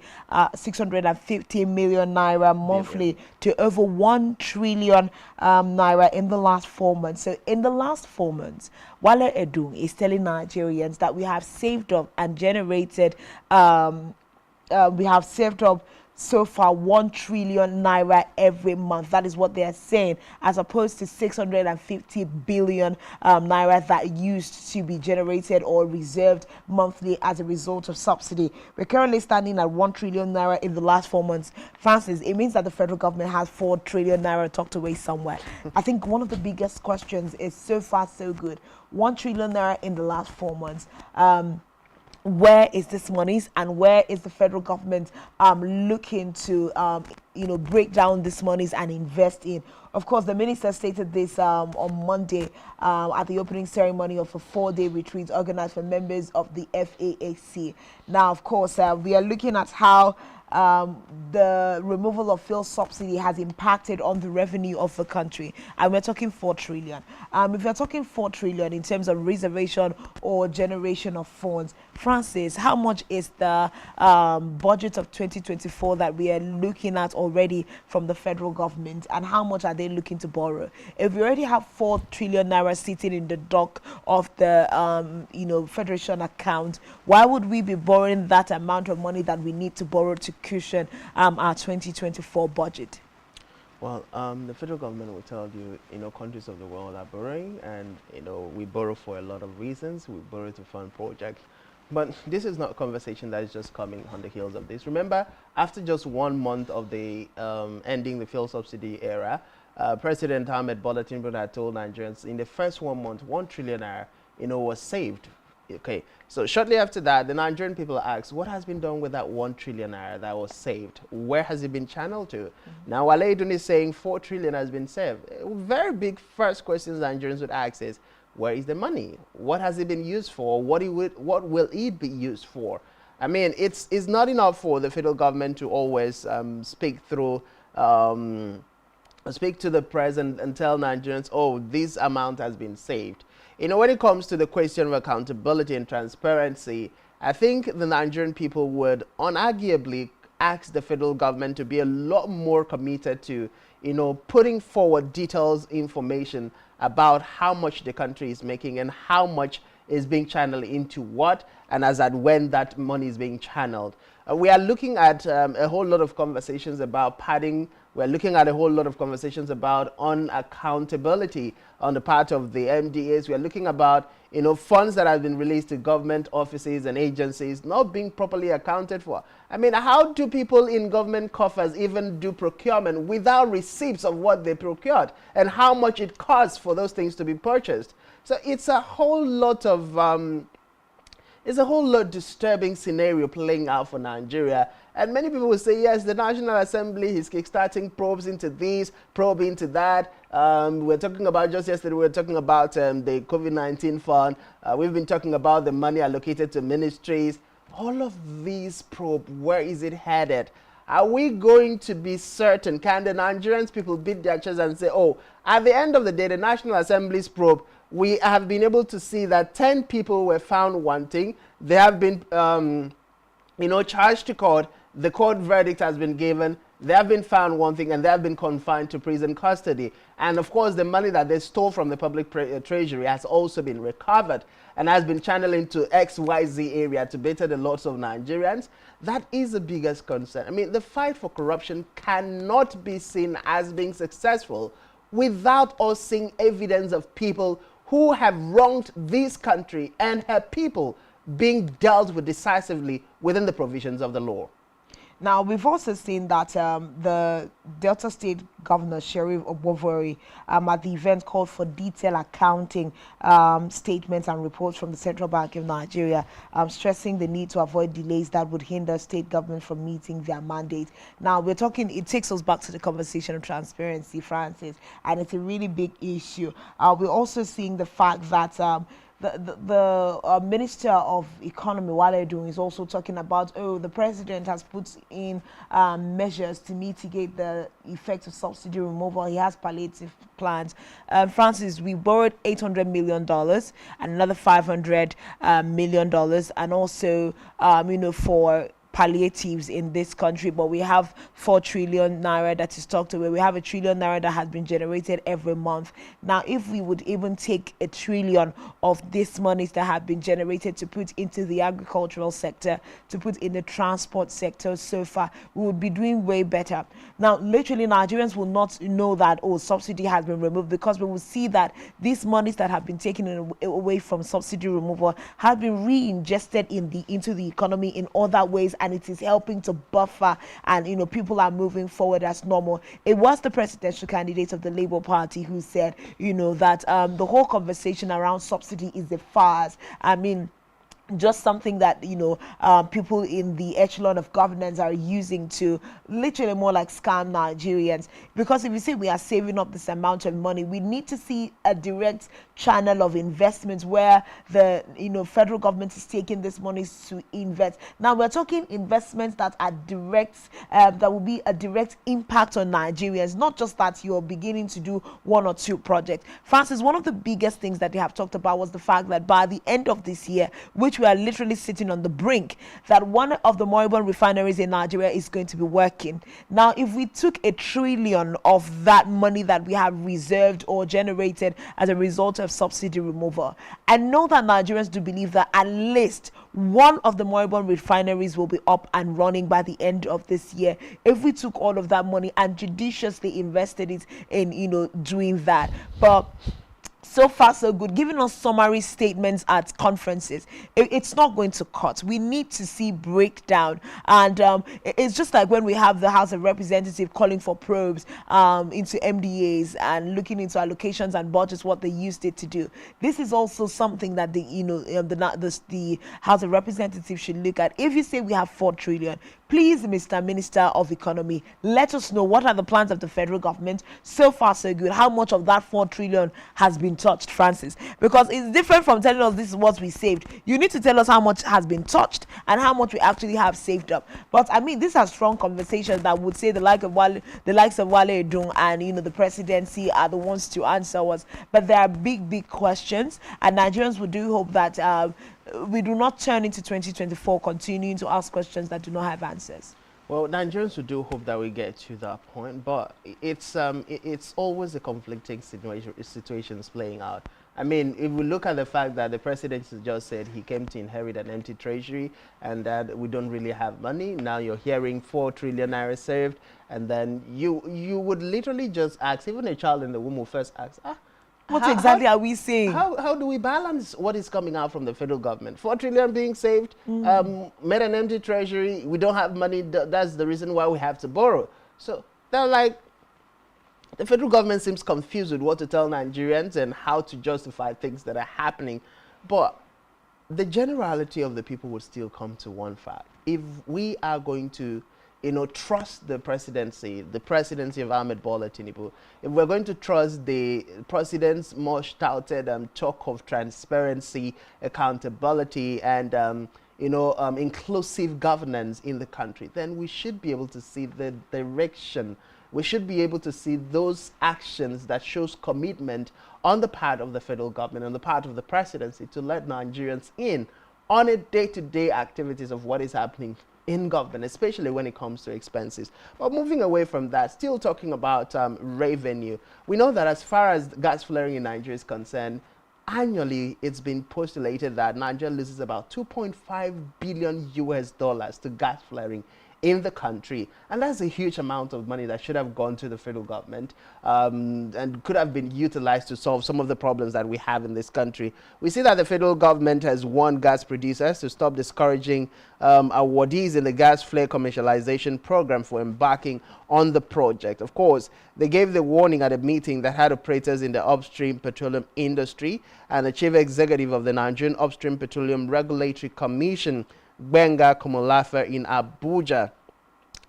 million naira monthly to over 1 trillion naira in the last 4 months. So in the last 4 months, Wale Edu is telling Nigerians that we have saved up and generated, we have saved up so far 1 trillion naira every month. That is what they are saying, as opposed to 650 billion naira that used to be generated or reserved monthly as a result of subsidy. We're currently standing at 1 trillion naira in the last 4 months. Francis, it means that the federal government has 4 trillion naira tucked away somewhere. I think one of the biggest questions is, so far so good, 1 trillion naira in the last 4 months. Where is this money, and where is the federal government looking to break down this monies and invest in? Of course, the minister stated this on Monday at the opening ceremony of a 4-day retreat organized for members of the FAAC. Now, of course, we are looking at how the removal of fuel subsidy has impacted on the revenue of the country, and we're talking 4 trillion. If you're talking 4 trillion in terms of reservation or generation of funds, Francis, how much is the budget of 2024 that we are looking at already from the federal government, and how much are they looking to borrow? If we already have 4 trillion naira sitting in the dock of the Federation account, why would we be borrowing that amount of money that we need to borrow to cushion our 2024 budget? Well, the federal government will tell you, countries of the world are borrowing, and, we borrow for a lot of reasons. We borrow to fund projects. But this is not a conversation that is just coming on the heels of this. Remember, after just 1 month of the ending the fuel subsidy era, President Ahmed Bola Tinubu had told Nigerians in the first 1 month, 1 trillion naira, was saved. Okay, so shortly after that, the Nigerian people asked, what has been done with that 1 trillion naira that was saved? Where has it been channeled to? Now, Wale Edu is saying 4 trillion has been saved. Very big first questions Nigerians would ask is, where is the money? What has it been used for? What will it be used for? I mean, it's not enough for the federal government to always speak to the press and tell Nigerians, oh, this amount has been saved. When it comes to the question of accountability and transparency, I think the Nigerian people would unarguably ask the federal government to be a lot more committed to, putting forward details, information about how much the country is making and how much is being channeled into what, and as at when that money is being channeled. We are looking at a whole lot of conversations about padding. We're looking at a whole lot of conversations about unaccountability on the part of the MDAs. We're looking about, funds that have been released to government offices and agencies not being properly accounted for. I mean, how do people in government coffers even do procurement without receipts of what they procured and how much it costs for those things to be purchased? So it's a whole lot of disturbing scenario playing out for Nigeria. And many people will say, yes, the National Assembly is kickstarting probes into this, probe into that. We're talking about, just yesterday, we were talking about the COVID-19 fund. We've been talking about the money allocated to ministries. All of these probe, where is it headed? Are we going to be certain? Can the Nigerians people beat their chest and say, oh, at the end of the day, the National Assembly's probe, we have been able to see that 10 people were found wanting. They have been, charged to court. The court verdict has been given. They have been found wanting, and they have been confined to prison custody. And of course, the money that they stole from the public treasury has also been recovered and has been channeled into XYZ area to better the lots of Nigerians. That is the biggest concern. I mean, the fight for corruption cannot be seen as being successful without us seeing evidence of people who have wronged this country and her people being dealt with decisively within the provisions of the law. Now, we've also seen that the Delta State Governor, Sheriff Obovori, at the event called for detailed accounting statements and reports from the Central Bank of Nigeria, stressing the need to avoid delays that would hinder state governments from meeting their mandate. Now, we're talking, it takes us back to the conversation of transparency, Francis, and it's a really big issue. We're also seeing the fact that the Minister of Economy, Wale Edun, is also talking about, oh, the president has put in measures to mitigate the effects of subsidy removal. He has palliative plans. Francis, we borrowed $800 million and another $500 million, and also, for palliatives in this country, but we have 4 trillion naira that is talked away. We have 1 trillion naira that has been generated every month. Now, if we would even take 1 trillion of these monies that have been generated to put into the agricultural sector, to put in the transport sector so far, we would be doing way better. Now, literally, Nigerians will not know that, oh, subsidy has been removed, because we will see that these monies that have been taken away from subsidy removal have been reinjected into the economy in other ways, and it is helping to buffer, and people are moving forward as normal. It was the presidential candidate of the Labour Party who said that the whole conversation around subsidy is a farce. I mean, just something that people in the echelon of governance are using to literally more like scam Nigerians. Because if you say we are saving up this amount of money, we need to see a direct channel of investments where the federal government is taking this money to invest. Now we're talking investments that are direct, that will be a direct impact on Nigerians, not just that you're beginning to do 1 or 2 projects. Francis, one of the biggest things that they have talked about was the fact that by the end of this year, which we are literally sitting on the brink, that one of the moribund refineries in Nigeria is going to be working. Now, if we took 1 trillion of that money that we have reserved or generated as a result of subsidy removal, I know that Nigerians do believe that at least one of the moribund refineries will be up and running by the end of this year, if we took all of that money and judiciously invested it in doing that. But so far so good, giving us summary statements at conferences, it's not going to cut. We need to see breakdown, and it's just like when we have the House of Representatives calling for probes into MDAs and looking into allocations and budgets, what they used it to do. This is also something that the House of Representatives should look at. If you say we have 4 trillion, please, Mr. Minister of Economy, let us know what are the plans of the federal government. So far so good. How much of that 4 trillion has been touched, Francis? Because it's different from telling us this is what we saved. You need to tell us how much has been touched and how much we actually have saved up. But I mean, these are strong conversations that would say the likes of Wale Edun and the presidency are the ones to answer us. But there are big questions, and Nigerians would do hope that we do not turn into 2024 continuing to ask questions that do not have answers. Well, Nigerians would do hope that we get to that point, but it's always a conflicting situations playing out. I mean, if we look at the fact that the president just said he came to inherit an empty treasury and that we don't really have money, now you're hearing 4 trillion naira saved, and then you would literally just ask, even a child in the womb will first ask, what exactly are we saying? How do we balance what is coming out from the federal government? 4 trillion being saved, made an empty treasury, we don't have money, that's the reason why we have to borrow. So they're like, the federal government seems confused with what to tell Nigerians and how to justify things that are happening. But the generality of the people would still come to one fact. If we are going to trust the presidency of Ahmed Bola Tinubu, if we're going to trust the president's much touted talk of transparency, accountability, and inclusive governance in the country, then we should be able to see the direction. We should be able to see those actions that shows commitment on the part of the federal government, on the part of the presidency, to let Nigerians in on a day-to-day activities of what is happening in government, especially when it comes to expenses. But moving away from that, still talking about revenue, we know that as far as gas flaring in Nigeria is concerned, annually it's been postulated that Nigeria loses about $2.5 billion to gas flaring in the country, and that's a huge amount of money that should have gone to the federal government and could have been utilized to solve some of the problems that we have in this country. We see that the federal government has warned gas producers to stop discouraging awardees in the gas flare commercialization program for embarking on the project. Of course, they gave the warning at a meeting that had operators in the upstream petroleum industry and the chief executive of the Nigerian Upstream Petroleum Regulatory Commission, Benga Komolafe, in Abuja.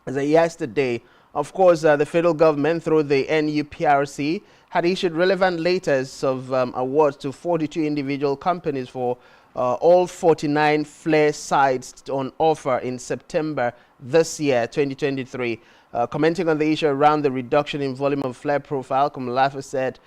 As of yesterday, of course, the federal government, through the NUPRC, had issued relevant letters of awards to 42 individual companies for all 49 flare sites on offer in September this year, 2023. Commenting on the issue around the reduction in volume of flare profile, Komolafe said,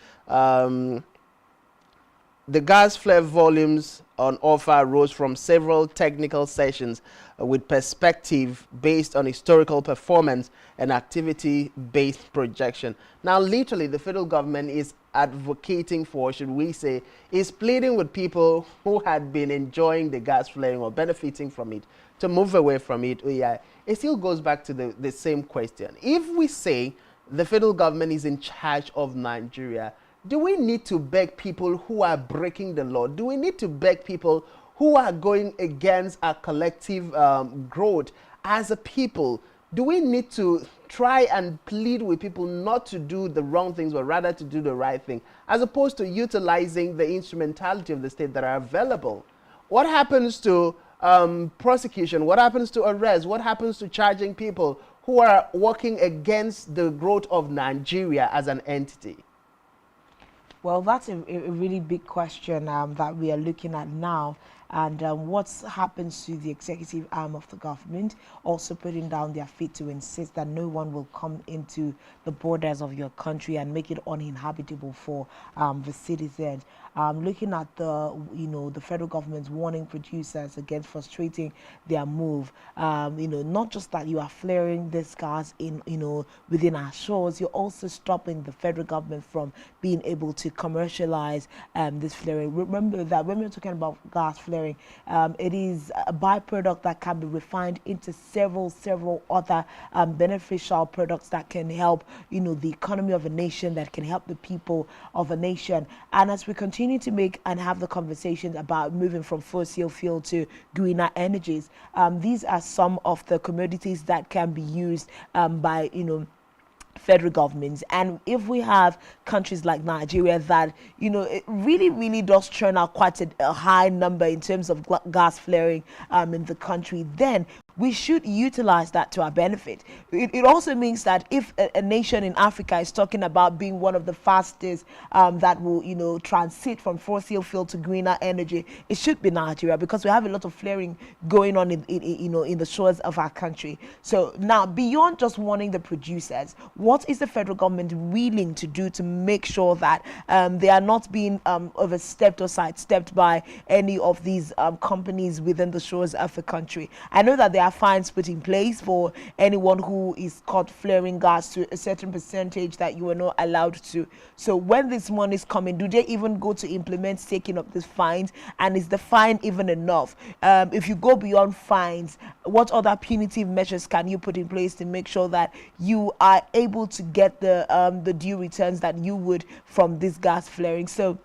the gas flare volumes on offer rose from several technical sessions with perspective based on historical performance and activity-based projection. Now, literally, the federal government is advocating for, should we say, is pleading with people who had been enjoying the gas flaring or benefiting from it to move away from it. Oh, yeah, it still goes back to the same question. If we say the federal government is in charge of Nigeria, do we need to beg people who are breaking the law? Do we need to beg people who are going against our collective growth as a people? Do we need to try and plead with people not to do the wrong things, but rather to do the right thing, as opposed to utilizing the instrumentality of the state that are available? What happens to prosecution? What happens to arrest? What happens to charging people who are working against the growth of Nigeria as an entity? Well, that's a really big question that we are looking at now. And what happens to the executive arm of the government also putting down their feet to insist that no one will come into the borders of your country and make it uninhabitable for the citizens. Looking at the federal government's warning producers against frustrating their move. Not just that you are flaring this gas in within our shores, you're also stopping the federal government from being able to commercialize this flaring. Remember that when we're talking about gas flaring, it is a byproduct that can be refined into several other beneficial products that can help the economy of a nation, that can help the people of a nation. And as we continue to make and have the conversations about moving from fossil fuel to greener energies, these are some of the commodities that can be used by federal governments. And if we have countries like Nigeria that it really does churn out quite a high number in terms of gas flaring in the country, then we should utilize that to our benefit. It also means that if a nation in Africa is talking about being one of the fastest that will transit from fossil fuel to greener energy, it should be Nigeria, because we have a lot of flaring going on in the shores of our country. So now, beyond just warning the producers, what is the federal government willing to do to make sure that they are not being overstepped or sidestepped by any of these companies within the shores of the country? I know that there are fines put in place for anyone who is caught flaring gas to a certain percentage that you are not allowed to. So when this money is coming, do they even go to implement taking up these fines? And is the fine even enough? If you go beyond fines, what other punitive measures can you put in place to make sure that you are able to get the due returns that you would from this gas flaring? So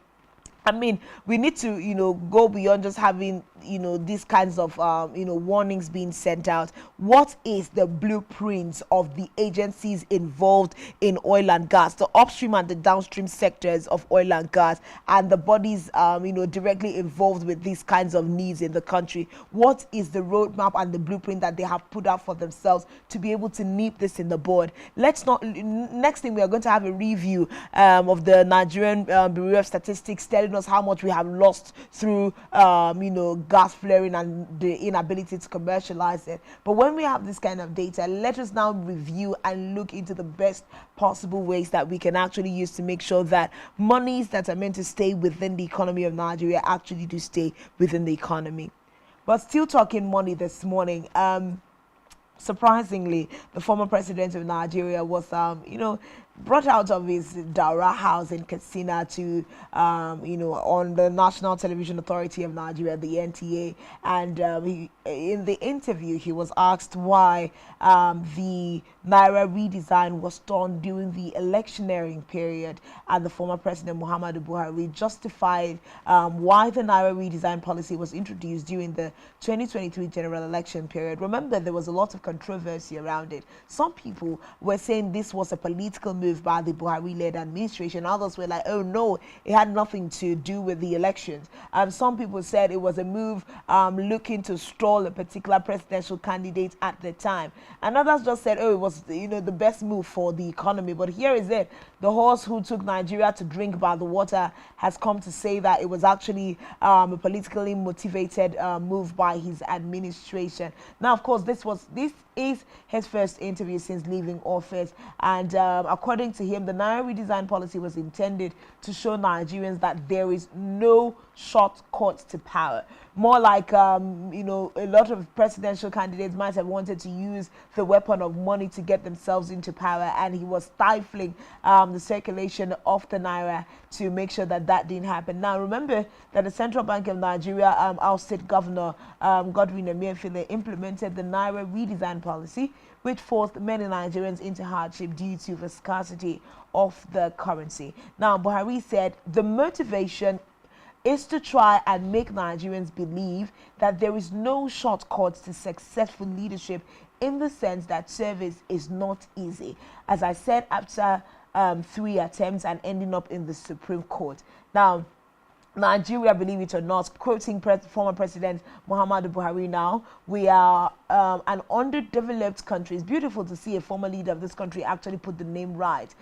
we need to, go beyond just having, these kinds of, warnings being sent out. What is the blueprint of the agencies involved in oil and gas, the upstream and the downstream sectors of oil and gas, and the bodies, directly involved with these kinds of needs in the country? What is the roadmap and the blueprint that they have put out for themselves to be able to nip this in the bud? Next thing, we are going to have a review of the Nigerian Bureau of Statistics telling us how much we have lost through gas flaring and the inability to commercialize it. But when we have this kind of data, let us now review and look into the best possible ways that we can actually use to make sure that monies that are meant to stay within the economy of Nigeria actually do stay within the economy. But still talking money this morning, surprisingly, the former president of Nigeria was, brought out of his Daura house in Katsina to, on the National Television Authority of Nigeria, the NTA. And in the interview, he was asked why the Naira redesign was done during the electioneering period, and the former President Muhammadu Buhari justified why the Naira redesign policy was introduced during the 2023 general election period. Remember, there was a lot of controversy around it. Some people were saying this was a political move by the Buhari-led administration. Others were like, oh no, it had nothing to do with the elections. Some people said it was a move looking to stall a particular presidential candidate at the time. And others just said, oh, it was the best move for the economy. But here is it. The horse who took Nigeria to drink by the water has come to say that it was actually a politically motivated move by his administration. Now, of course, this is his first interview since leaving office, and according to him, the Naira redesign policy was intended to show Nigerians that there is no shortcut to power. More like, a lot of presidential candidates might have wanted to use the weapon of money to get themselves into power, and he was stifling the circulation of the Naira to make sure that that didn't happen. Now, remember that the Central Bank of Nigeria, our state governor, Godwin Emefiele, implemented the Naira redesign policy, which forced many Nigerians into hardship due to the scarcity of the currency. Now, Buhari said the motivation is to try and make Nigerians believe that there is no shortcut to successful leadership, in the sense that service is not easy. As I said, after 3 attempts and ending up in the Supreme Court. Now, Nigeria, believe it or not, quoting former President Muhammadu Buhari now, we are an underdeveloped country. It's beautiful to see a former leader of this country actually put the name right.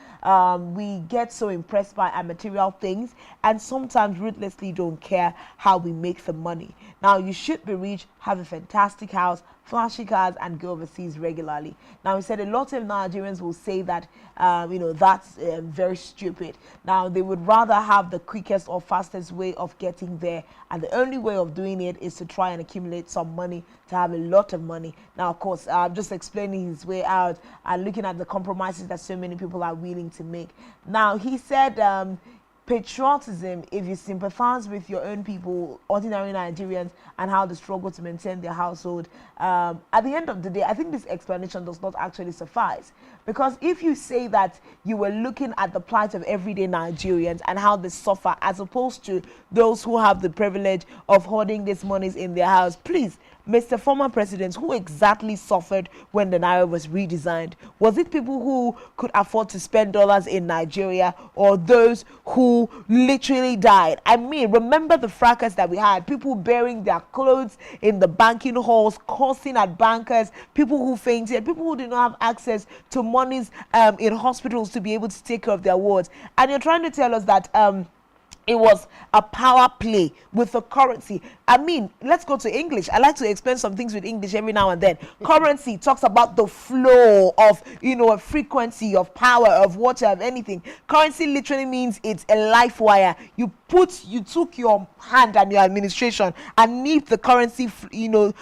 We get so impressed by our material things and sometimes ruthlessly don't care how we make the money. Now, you should be rich, have a fantastic house, flashy cars, and go overseas regularly. Now, he said a lot of Nigerians will say that, that's very stupid. Now, they would rather have the quickest or fastest way of getting there, and the only way of doing it is to try and accumulate some money to have a lot of money. Now, of course, just explaining his way out and looking at the compromises that so many people are willing to make. Now, he said, patriotism, if you sympathize with your own people, ordinary Nigerians, and how they struggle to maintain their household, at the end of the day, I think this explanation does not actually suffice. Because if you say that you were looking at the plight of everyday Nigerians and how they suffer, as opposed to those who have the privilege of hoarding these monies in their house, please, Mr. Former President, who exactly suffered when the Naira was redesigned? Was it people who could afford to spend dollars in Nigeria, or those who literally died? I mean, remember the fracas that we had, people burying their clothes in the banking halls, cursing at bankers, people who fainted, people who did not have access to monies in hospitals to be able to take care of their wards. And you're trying to tell us that it was a power play with the currency. I mean, let's go to English. I like to explain some things with English every now and then. Currency talks about the flow of, a frequency of power, of water, of anything. Currency literally means it's a life wire. You took your hand and your administration and nipped the currency, flow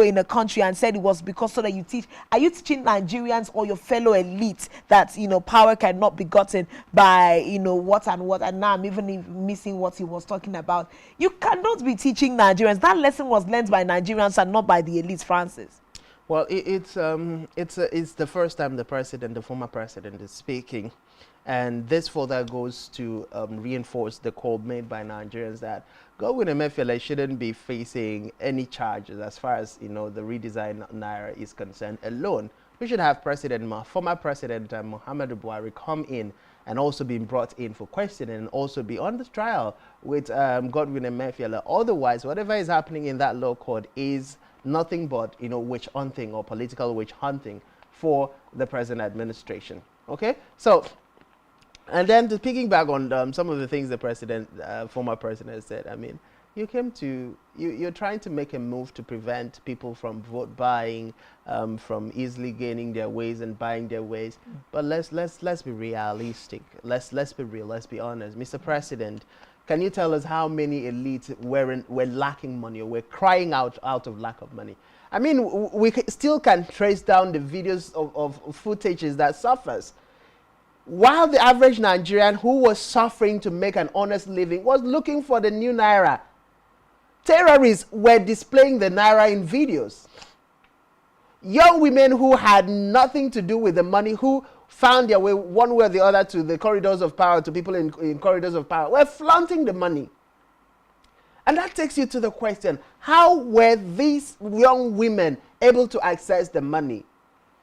in a country, and said it was because so that you teach. Are you teaching Nigerians or your fellow elites that, power cannot be gotten by, what and what? And now I'm even missing what he was talking about. You cannot be teaching Nigerians. That lesson was learned by Nigerians and not by the elites, Francis. Well, it's the first time the former president, is speaking, and this further goes to reinforce the call made by Nigerians that Godwin Emefiele shouldn't be facing any charges as far as the redesign Naira is concerned alone. We should have former President Muhammadu Buhari come in and also being brought in for questioning and also be on the trial with Godwin Emefiele. Otherwise, whatever is happening in that law court is nothing but, witch hunting or political witch hunting for the present administration. Okay? So, and then to piggyback on some of the things the former president said, I mean, you're trying to make a move to prevent people from vote buying, from easily gaining their ways and buying their ways. But let's be realistic. Let's be real. Let's be honest. Mr. President, can you tell us how many elites were lacking money or were crying out of lack of money? I mean, we still can trace down the videos of footages that suffers. while the average Nigerian who was suffering to make an honest living was looking for the new naira. Terrorists were displaying the naira in videos. Young women who had nothing to do with the money, who found their way one way or the other to the corridors of power, to people in corridors of power, were flaunting the money. And that takes you to the question, how were these young women able to access the money?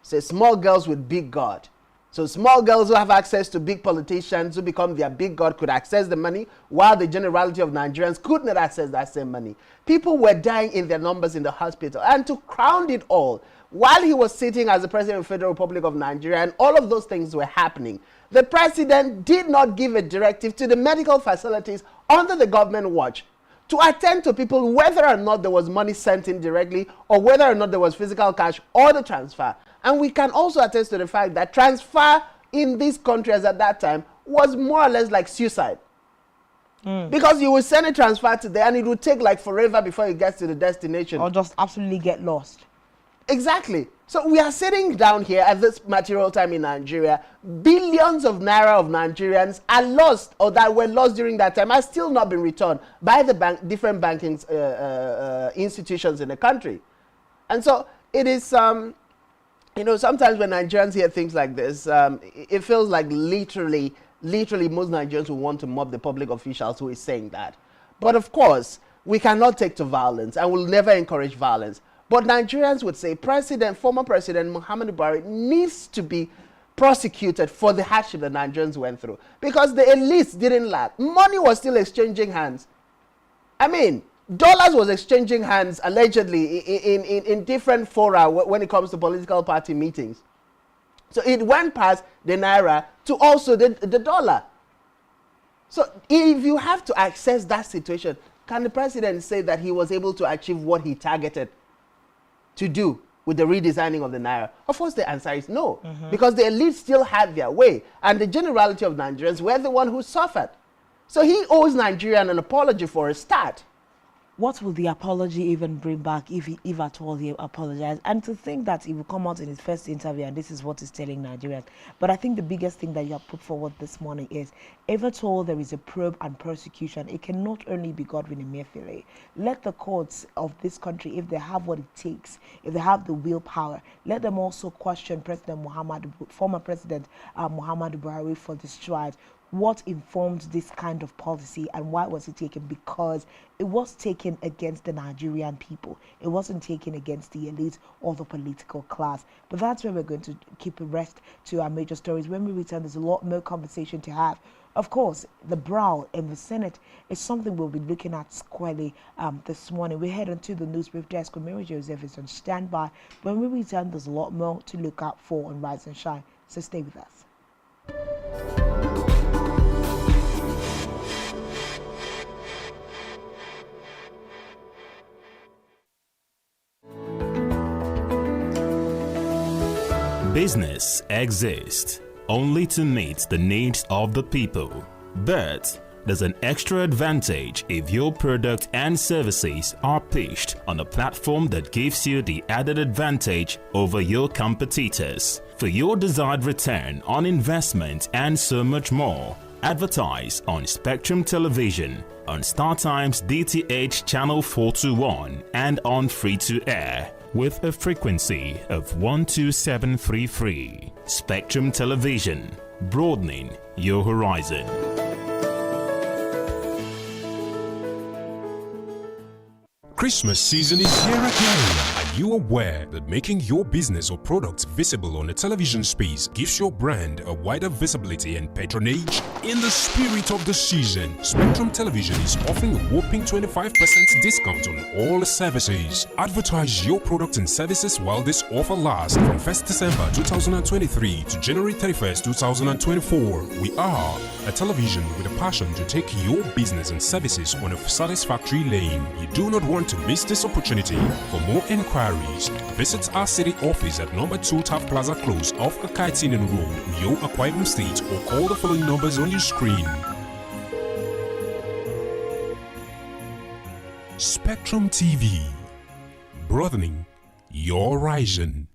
Say small girls with big God. So small girls who have access to big politicians who become their big God could access the money, while the generality of Nigerians could not access that same money. People were dying in their numbers in the hospital. And to crown it all, while he was sitting as the President of the Federal Republic of Nigeria and all of those things were happening, the President did not give a directive to the medical facilities under the government watch to attend to people whether or not there was money sent in directly or whether or not there was physical cash or the transfer. And we can also attest to the fact that transfer in these countries at that time was more or less like suicide. Because you will send a transfer today and it will take like forever before it gets to the destination. Or just absolutely get lost. Exactly. So we are sitting down here at this material time in Nigeria. Billions of naira of Nigerians are lost, or that were lost during that time, are still not been returned by the different banking institutions in the country. And so it is, you know, sometimes when Nigerians hear things like this, it feels like literally most Nigerians will want to mob the public officials who is saying that. But of course, we cannot take to violence and will never encourage violence. But Nigerians would say former President Muhammadu Buhari needs to be prosecuted for the hardship that Nigerians went through. Because the elites didn't lack. Money was still exchanging hands. I mean, dollars was exchanging hands allegedly in different fora when it comes to political party meetings. So it went past the naira to also the dollar. So if you have to access that situation, can the president say that he was able to achieve what he targeted to do with the redesigning of the naira? Of course, the answer is no, because the elite still had their way, and the generality of Nigerians were the one who suffered. So he owes Nigerian an apology for a start. What will the apology even bring back if at all he apologized? And to think that he will come out in his first interview and this is what he's telling Nigerians. But I think the biggest thing that you have put forward this morning is, if at all there is a probe and persecution, it can not only be Godwin Emefiele. Let the courts of this country, if they have what it takes, if they have the willpower, let them also question former President Muhammadu Buhari for the strides. What informed this kind of policy and why was it taken? Because it was taken against the Nigerian people. It wasn't taken against the elite or the political class. But that's where we're going to keep a rest to our major stories. When we return, there's a lot more conversation to have. Of course, the brow in the Senate is something we'll be looking at squarely this morning. We head on to the news brief desk. Mary Joseph is on standby. When we return, there's a lot more to look out for on Rise and Shine. So stay with us. Business exists only to meet the needs of the people. But there's an extra advantage if your product and services are pitched on a platform that gives you the added advantage over your competitors. For your desired return on investment and so much more, advertise on Spectrum Television, on StarTimes DTH Channel 421 and on free-to-air with a frequency of 12733. Spectrum Television, broadening your horizon. Christmas season is here again. Are you aware that making your business or product visible on the television space gives your brand a wider visibility and patronage? In the spirit of the season, Spectrum Television is offering a whopping 25% discount on all services. Advertise your products and services while this offer lasts from 1st December 2023 to January 31st, 2024. We are a television with a passion to take your business and services on a satisfactory lane. You do not want to miss this opportunity. For more inquiries, visit our city office at number 2 Taft Plaza Close off Akaitinen Road, Uyo, Akwa Ibom State, or call the following numbers on your screen. Spectrum TV, broadening your horizon.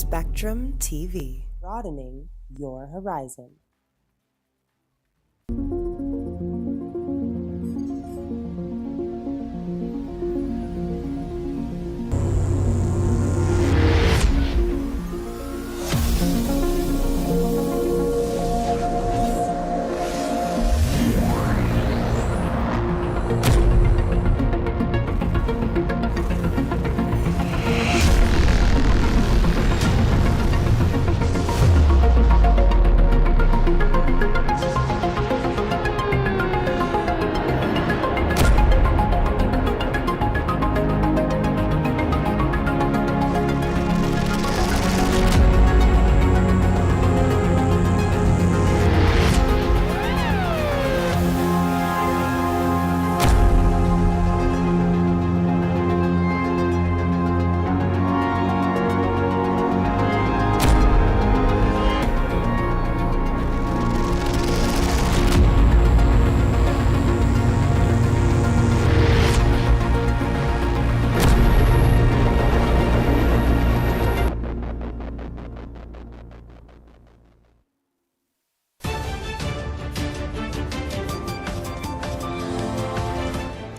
Spectrum TV, broadening your horizon.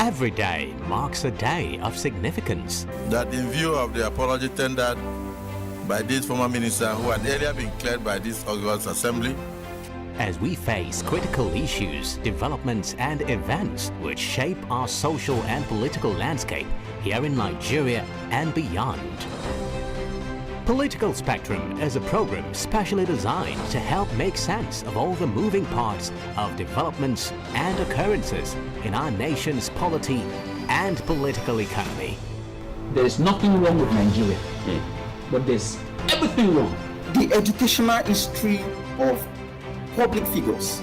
Every day marks a day of significance. That in view of the apology tendered by this former minister who had earlier been cleared by this August Assembly, As we face critical issues, developments and events which shape our social and political landscape here in Nigeria and beyond. Political Spectrum is a program specially designed to help make sense of all the moving parts of developments and occurrences in our nation's polity and political economy. There is nothing wrong with Nigeria, but there's everything wrong. The educational history of public figures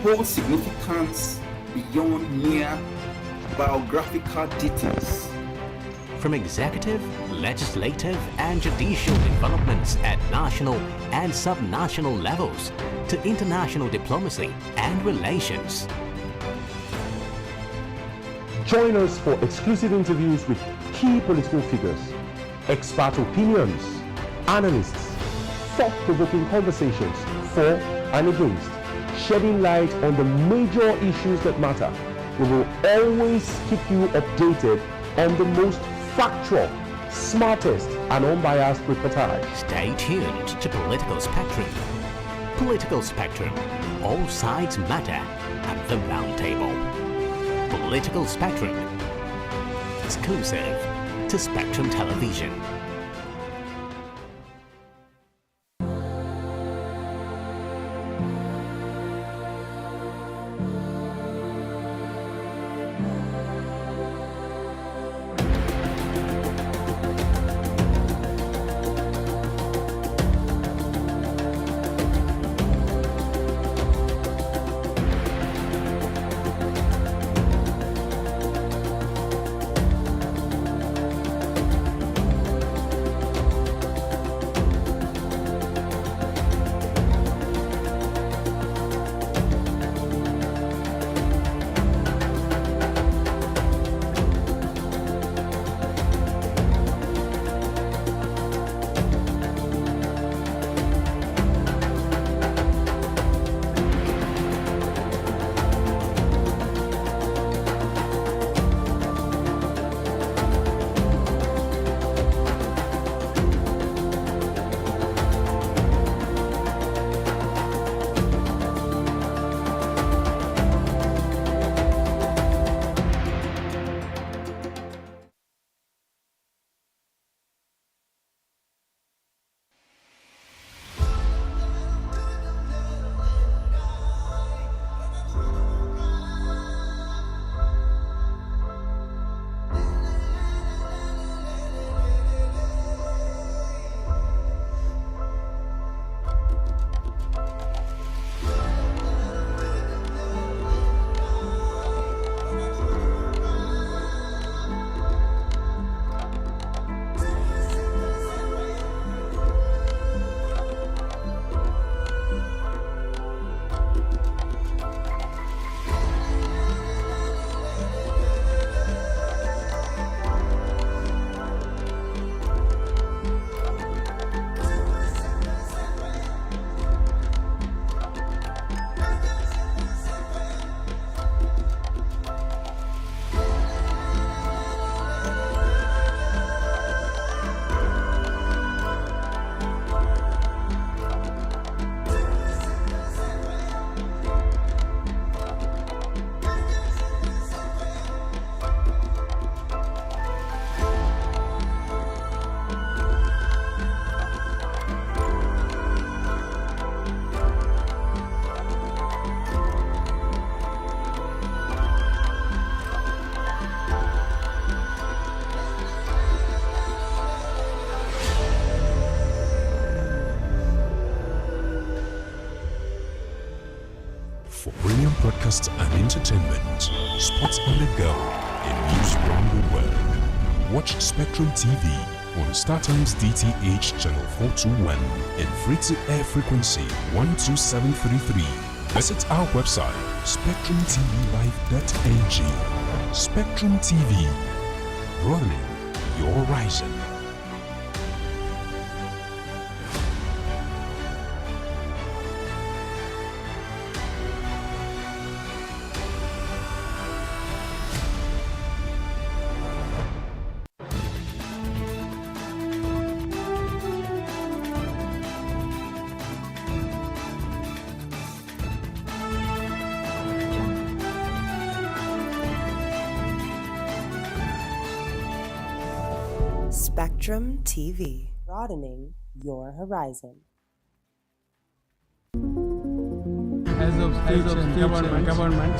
holds significance beyond mere biographical details. From executive, legislative and judicial developments at national and subnational levels to international diplomacy and relations. Join us for exclusive interviews with key political figures, expert opinions, analysts, thought-provoking conversations for and against, shedding light on the major issues that matter. We will always keep you updated on the most factual, smartest and unbiased reportage. Stay tuned to Political Spectrum. Political Spectrum. All sides matter at the round table. Political Spectrum. Exclusive to Spectrum Television. broadcast and entertainment, sports on the go, and news from the world. Watch Spectrum TV on StarTimes DTH channel 421 and free-to-air frequency 12733. Visit our website SpectrumTVLive.ng. Spectrum TV, broadening your horizon. Spectrum TV, broadening your horizon. As of government,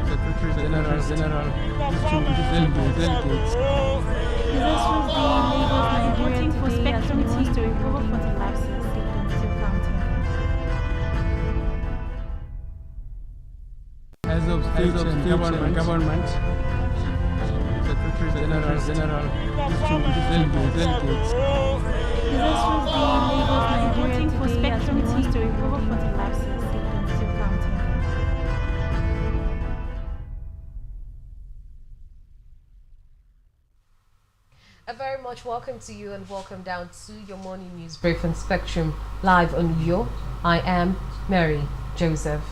Secretary General, delegates. This was the Lagos Nigerian for Spectrum TV to recover 40 lives in State County. As of government, Secretary General, delegates. This was the Lagos Nigerian for Spectrum TV to recover 40 lives in State County. A very much welcome to you and welcome down to your morning news brief on Spectrum live on Yo. I am Mary Joseph.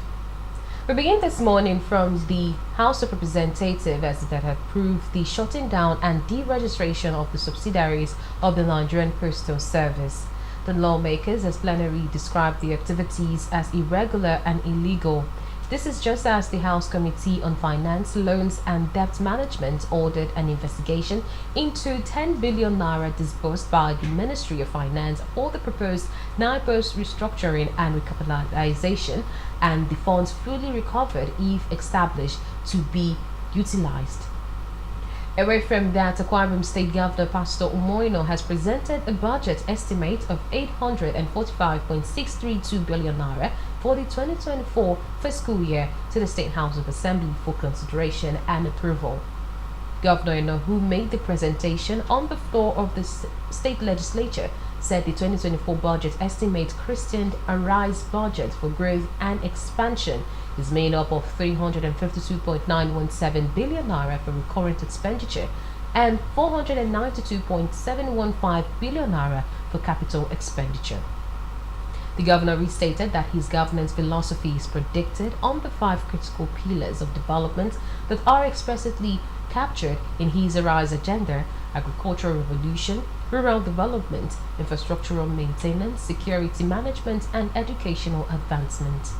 We begin this morning from the House of Representatives that had approved the shutting down and deregistration of the subsidiaries of the Nigerian Postal Service. The lawmakers as plenary described the activities as irregular and illegal. This is just as the House Committee on Finance, Loans and Debt Management ordered an investigation into 10 billion naira disbursed by the Ministry of Finance for the proposed NIPOS restructuring and recapitalization, and the funds fully recovered if established to be utilized. Away from that, Akwa Ibom State Governor Pastor Umoino has presented a budget estimate of 845.632 billion naira for the 2024 fiscal year to the State House of Assembly for consideration and approval. Governor Eno, who made the presentation on the floor of the state legislature, said the 2024 budget estimate christened a rise budget for growth and expansion is made up of 352.917 billion naira for recurrent expenditure and 492.715 billion naira for capital expenditure. The governor restated that his governance philosophy is predicted on the 5 critical pillars of development that are explicitly captured in his Arise agenda: agricultural revolution, rural development, infrastructural maintenance, security management, and educational advancement.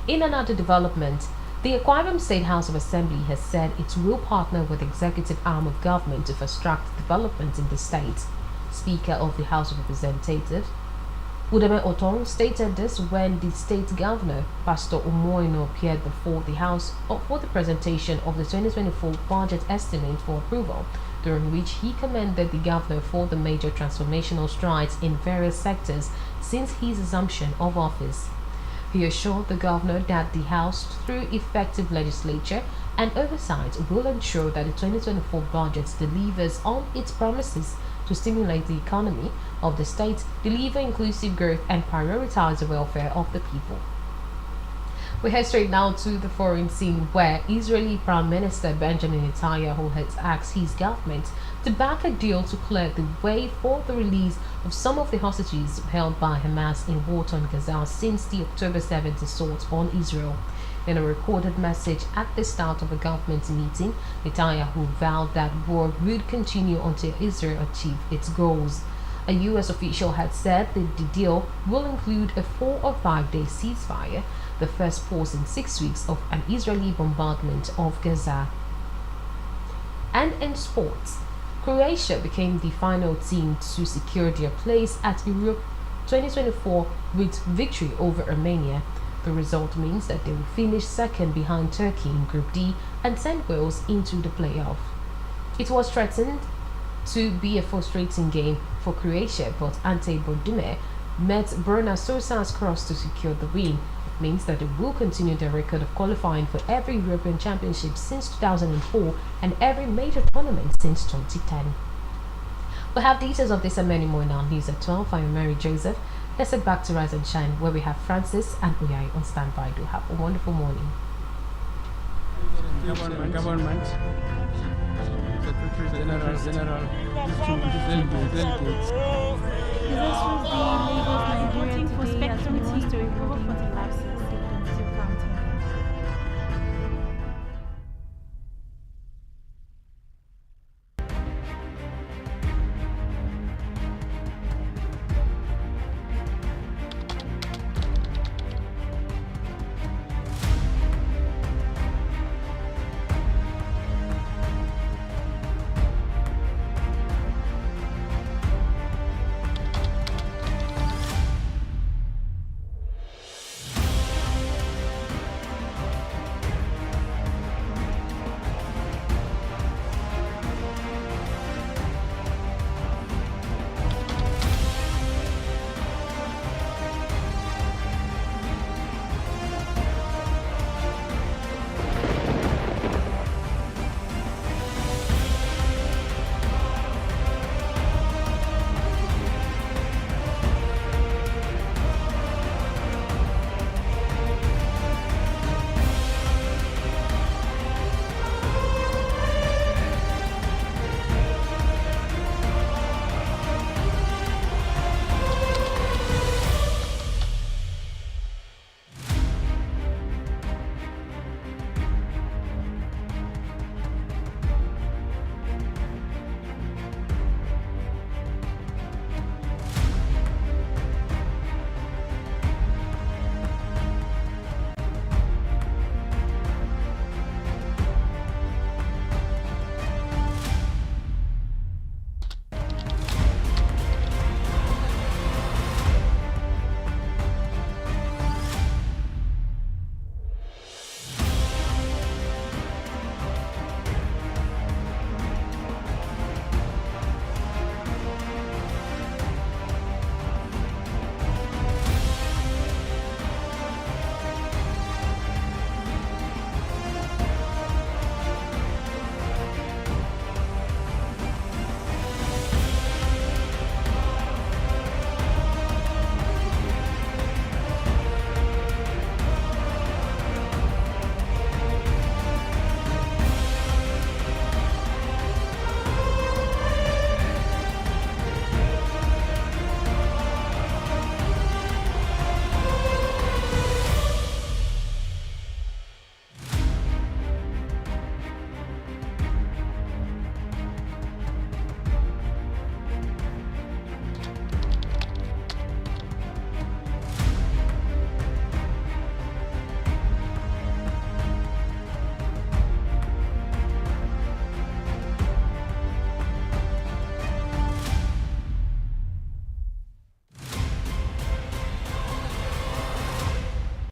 In another development, the Akwa Ibom State House of Assembly has said it will partner with the executive arm of government to fast-track development in the state. Speaker of the House of Representatives, Udeme Otong, stated this when the state governor, Pastor Umoino, appeared before the House for the presentation of the 2024 budget estimate for approval, during which he commended the governor for the major transformational strides in various sectors since his assumption of office. He assured the governor that the House, through effective legislature and oversight, will ensure that the 2024 budget delivers on its promises to stimulate the economy of the state, deliver inclusive growth, and prioritize the welfare of the people. We head straight now to the foreign scene, where Israeli Prime Minister Benjamin Netanyahu has asked his government to back a deal to clear the way for the release of some of the hostages held by Hamas in war-torn Gaza since the October 7th assault on Israel. In a recorded message at the start of a government meeting, Netanyahu vowed that war would continue until Israel achieved its goals. A U.S. official had said that the deal will include a 4 or 5 day ceasefire, the first pause in 6 weeks of an Israeli bombardment of Gaza. And in sports, Croatia became the final team to secure their place at Europe 2024 with victory over Armenia. The result means that they will finish second behind Turkey in Group D and send Wales into the playoff. It was threatened to be a frustrating game for Croatia, but Ante Bordime met Bruna Sosa's cross to secure the win. means that they will continue their record of qualifying for every European Championship since 2004 and every major tournament since 2010. We'll have details of this and many more in our news at 12. I'm Mary Joseph. Let's head back to Rise and Shine, where we have Francis and Uyai on standby. Do have a wonderful morning. Government, Secretary General, delegates. Disasters being Lagos, Nigeria for SpectrumTv to recover 40 lives in Secretary County.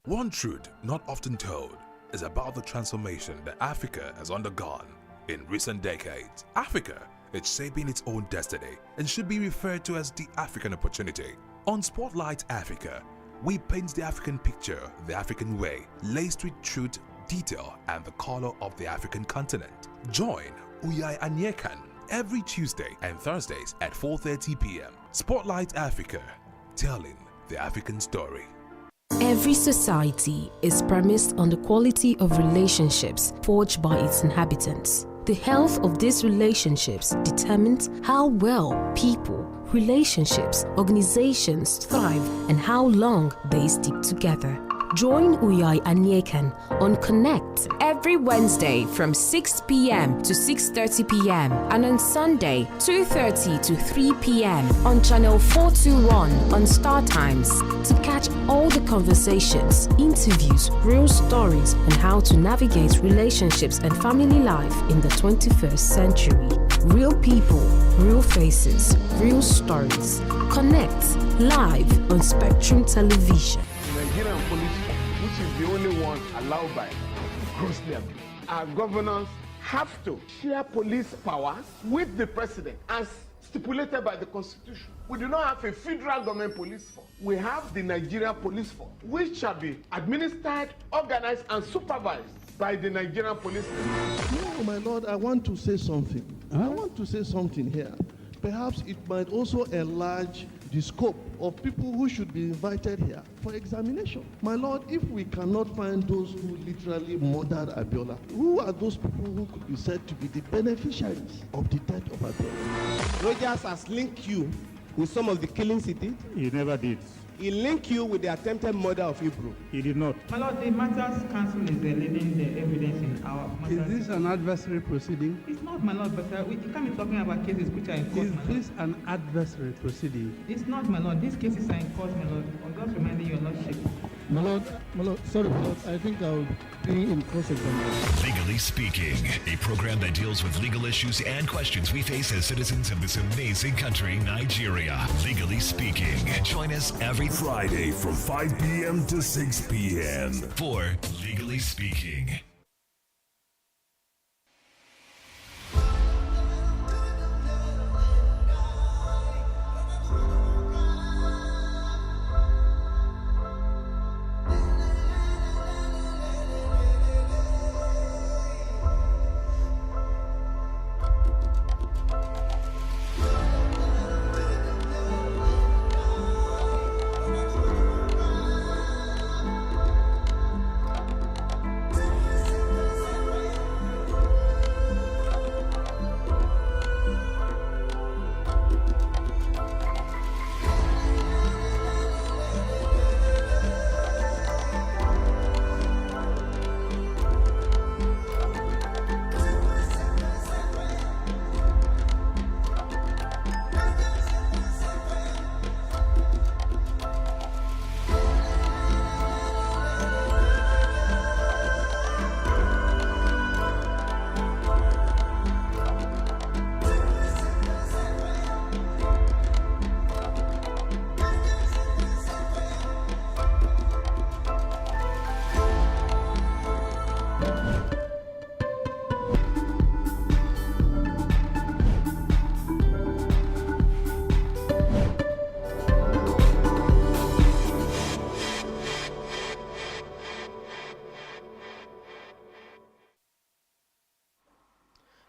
One truth not often told is about the transformation that Africa has undergone in recent decades. Africa is shaping its own destiny and should be referred to as the African opportunity. On Spotlight Africa, we paint the African picture the African way, laced with truth, detail, and the color of the African continent. Join Uyai Anyekan every Tuesday and Thursdays at 4:30 p.m. Spotlight Africa, telling the African story. Every society is premised on the quality of relationships forged by its inhabitants. The health of these relationships determines how well people, relationships, organizations thrive and how long they stick together. Join Uyai Anyekan on Connect every Wednesday from 6 p.m. to 6:30 p.m. and on Sunday 2:30 to 3 p.m. on channel 421 on Star Times to catch all the conversations, interviews, real stories and how to navigate relationships and family life in the 21st century. Real people, real faces, real stories. Connect live on Spectrum Television. Nigerian police, which is the only one allowed by grossly abused. Our governors have to share police powers with the president and stipulated by the Constitution. We do not have a federal government police force. We have the Nigerian Police Force, which shall be administered, organized, and supervised by the Nigerian Police Force. No, my lord, I want to say something. I want to say something here. Perhaps it might also enlarge the scope of people who should be invited here for examination. My lord, if we cannot find those who literally murdered Abiola, who are those people who could be said to be the beneficiaries of the death of Abiola? Rogers has linked you with some of the killings he did. He never did. He linked you with the attempted murder of Hebrew. He did not. My lord, the matters council is leading the evidence in our matters. Is this an adversary proceeding? It's not, my lord, but we can't be talking about cases which are in court. Is this an adversary proceeding? It's not, my lord. These cases are in court, my lord. I'm just reminding your lordship. My lord, sorry, my lord, I think I'll be in cross-examination. Legally Speaking, a program that deals with legal issues and questions we face as citizens of this amazing country, Nigeria. Legally Speaking. Join us every Friday from 5 p.m. to 6 p.m. for Legally Speaking.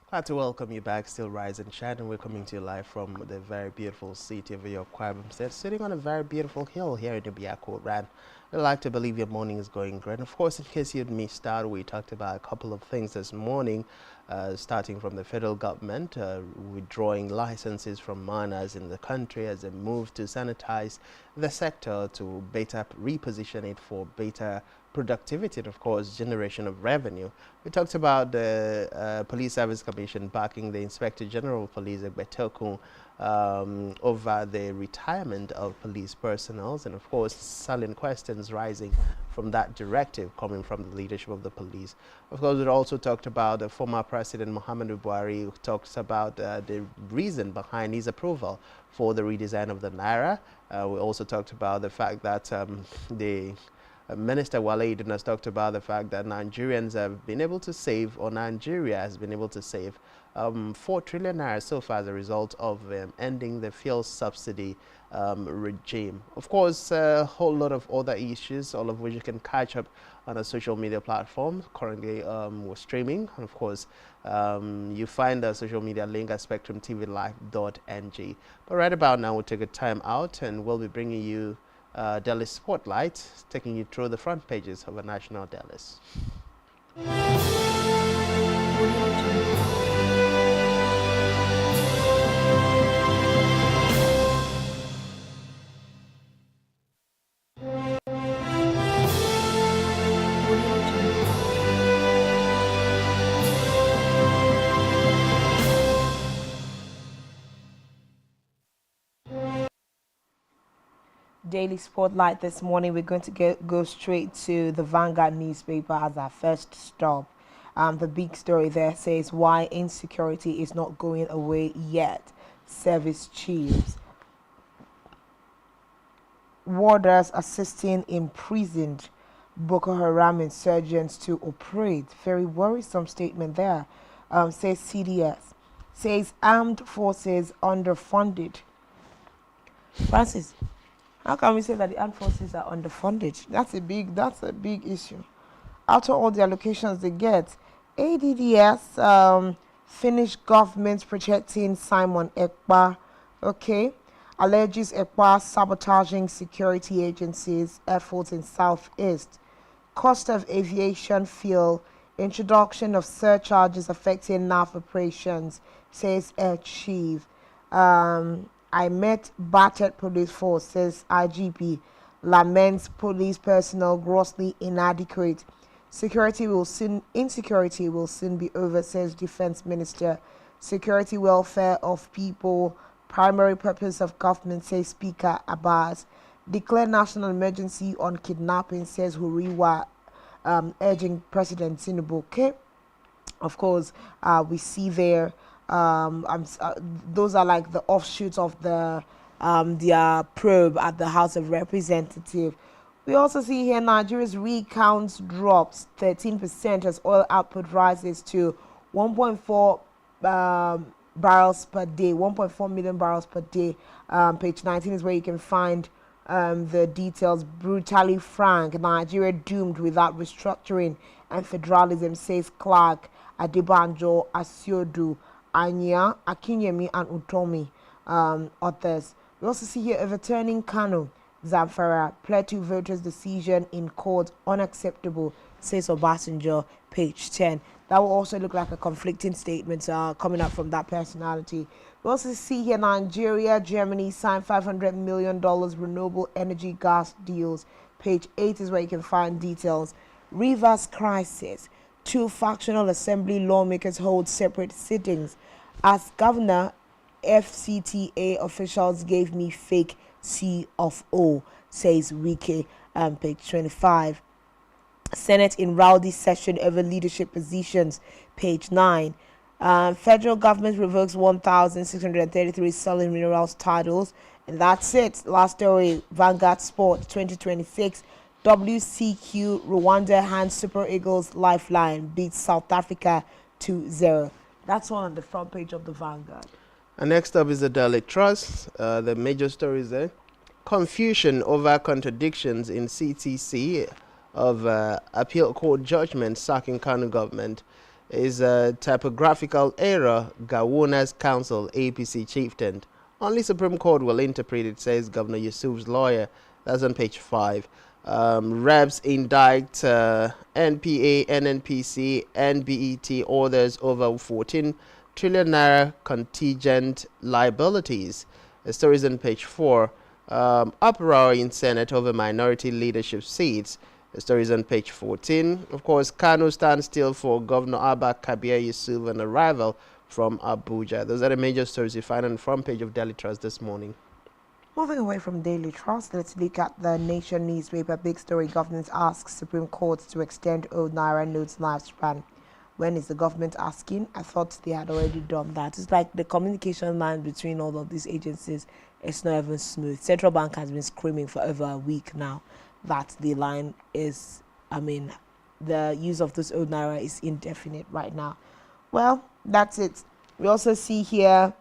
Glad to welcome you back, still Rise and Shine, and we're coming to you live from the very beautiful city of your Kwabam State, sitting on a very beautiful hill here in the Biako Ran. I'd like to believe your morning is going great. And of course, in case you'd missed out, we talked about a couple of things this morning, starting from the federal government withdrawing licenses from miners in the country as they move to sanitize the sector to better reposition it for better productivity and, of course, generation of revenue. We talked about the Police Service Commission backing the Inspector General of Police, Egbetokun, over the retirement of police personnel, and, of course, silent questions rising from that directive coming from the leadership of the police. Of course, we also talked about the former President Muhammadu Buhari, who talks about the reason behind his approval for the redesign of the Naira. We also talked about the fact that Minister Wale Idun has talked about the fact that Nigerians have been able to save, or Nigeria has been able to save 4 trillion naira so far as a result of ending the fuel subsidy regime. Of course, a whole lot of other issues, all of which you can catch up on a social media platform. Currently, we're streaming. And of course, you find the social media link at SpectrumTvLive.ng. But right about now, we'll take a time out and we'll be bringing you Daily Spotlight, taking you through the front pages of a national dailies. Daily Spotlight this morning. We're going to go straight to the Vanguard newspaper as our first stop. The big story there says why insecurity is not going away yet. Service chiefs. Warders assisting imprisoned Boko Haram insurgents to operate. Very worrisome statement there, says CDS. says armed forces underfunded. Francis, how can we say that the armed forces are underfunded? That's a big issue. After all the allocations they get, ADDS Finnish government projecting Simon Ekpa, okay, alleges Ekpa sabotaging security agencies' efforts in Southeast. Cost of aviation fuel, introduction of surcharges affecting NAF operations, says Air Chief. I met battered police force, says IGP. Laments police personnel grossly inadequate. Insecurity will soon be over, says Defense Minister. Security welfare of people, primary purpose of government, says Speaker Abbas. Declare national emergency on kidnapping, says Huriwa, urging President Tinubu. Okay, of course, we see there. Those are like the offshoots of the their probe at the House of Representatives. We also see here Nigeria's recounts drops 13% as oil output rises to 1.4 barrels per day, 1.4 million barrels per day. Page 19 is where you can find the details. Brutally frank, Nigeria doomed without restructuring and federalism, says Clark, Adebanjo, Asiodu, Anya, Akinyemi, and Utomi, authors. We also see here overturning Kano, Zamfara, Plateau voters' decision in court unacceptable, says Obasanjo, page 10. That will also look like a conflicting statement coming up from that personality. We also see here Nigeria, Germany sign $500 million renewable energy gas deals. Page 8 is where you can find details. Rivers crisis. 2 factional assembly lawmakers hold separate sittings. As governor, FCTA officials gave me fake C of O, says Wike, page 25. Senate in rowdy session over leadership positions, page 9. Federal government revokes 1,633 solid minerals titles. And that's it. Last story, Vanguard Sport 2026. WCQ Rwanda hands Super Eagles lifeline, beats South Africa 2-0. That's one on the front page of the Vanguard. And next up is the Daily Trust. The major stories there. Confusion over contradictions in CTC of appeal court judgment sacking Kano government is a typographical error. Gawuna's counsel, APC chieftain. Only Supreme Court will interpret it, says Governor Yusuf's lawyer. That's on page 5. Reps indict NPA, NNPC, NBET orders over 14 trillion naira contingent liabilities. The story is on page 4. Uproar in Senate over minority leadership seats. The story is on page 14. Of course, Kano stands still for Governor Abba Kabir Yusuf, an arrival from Abuja. Those are the major stories you find on the front page of Daily Trust this morning. Moving away from Daily Trust, let's look at the Nation newspaper. Big story: government asks Supreme Court to extend old Naira notes lifespan. When is the government asking? I thought they had already done that. It's like the communication line between all of these agencies is not even smooth. Central Bank has been screaming for over a week now that the line is, the use of this old Naira is indefinite right now. Well, that's it. We also see here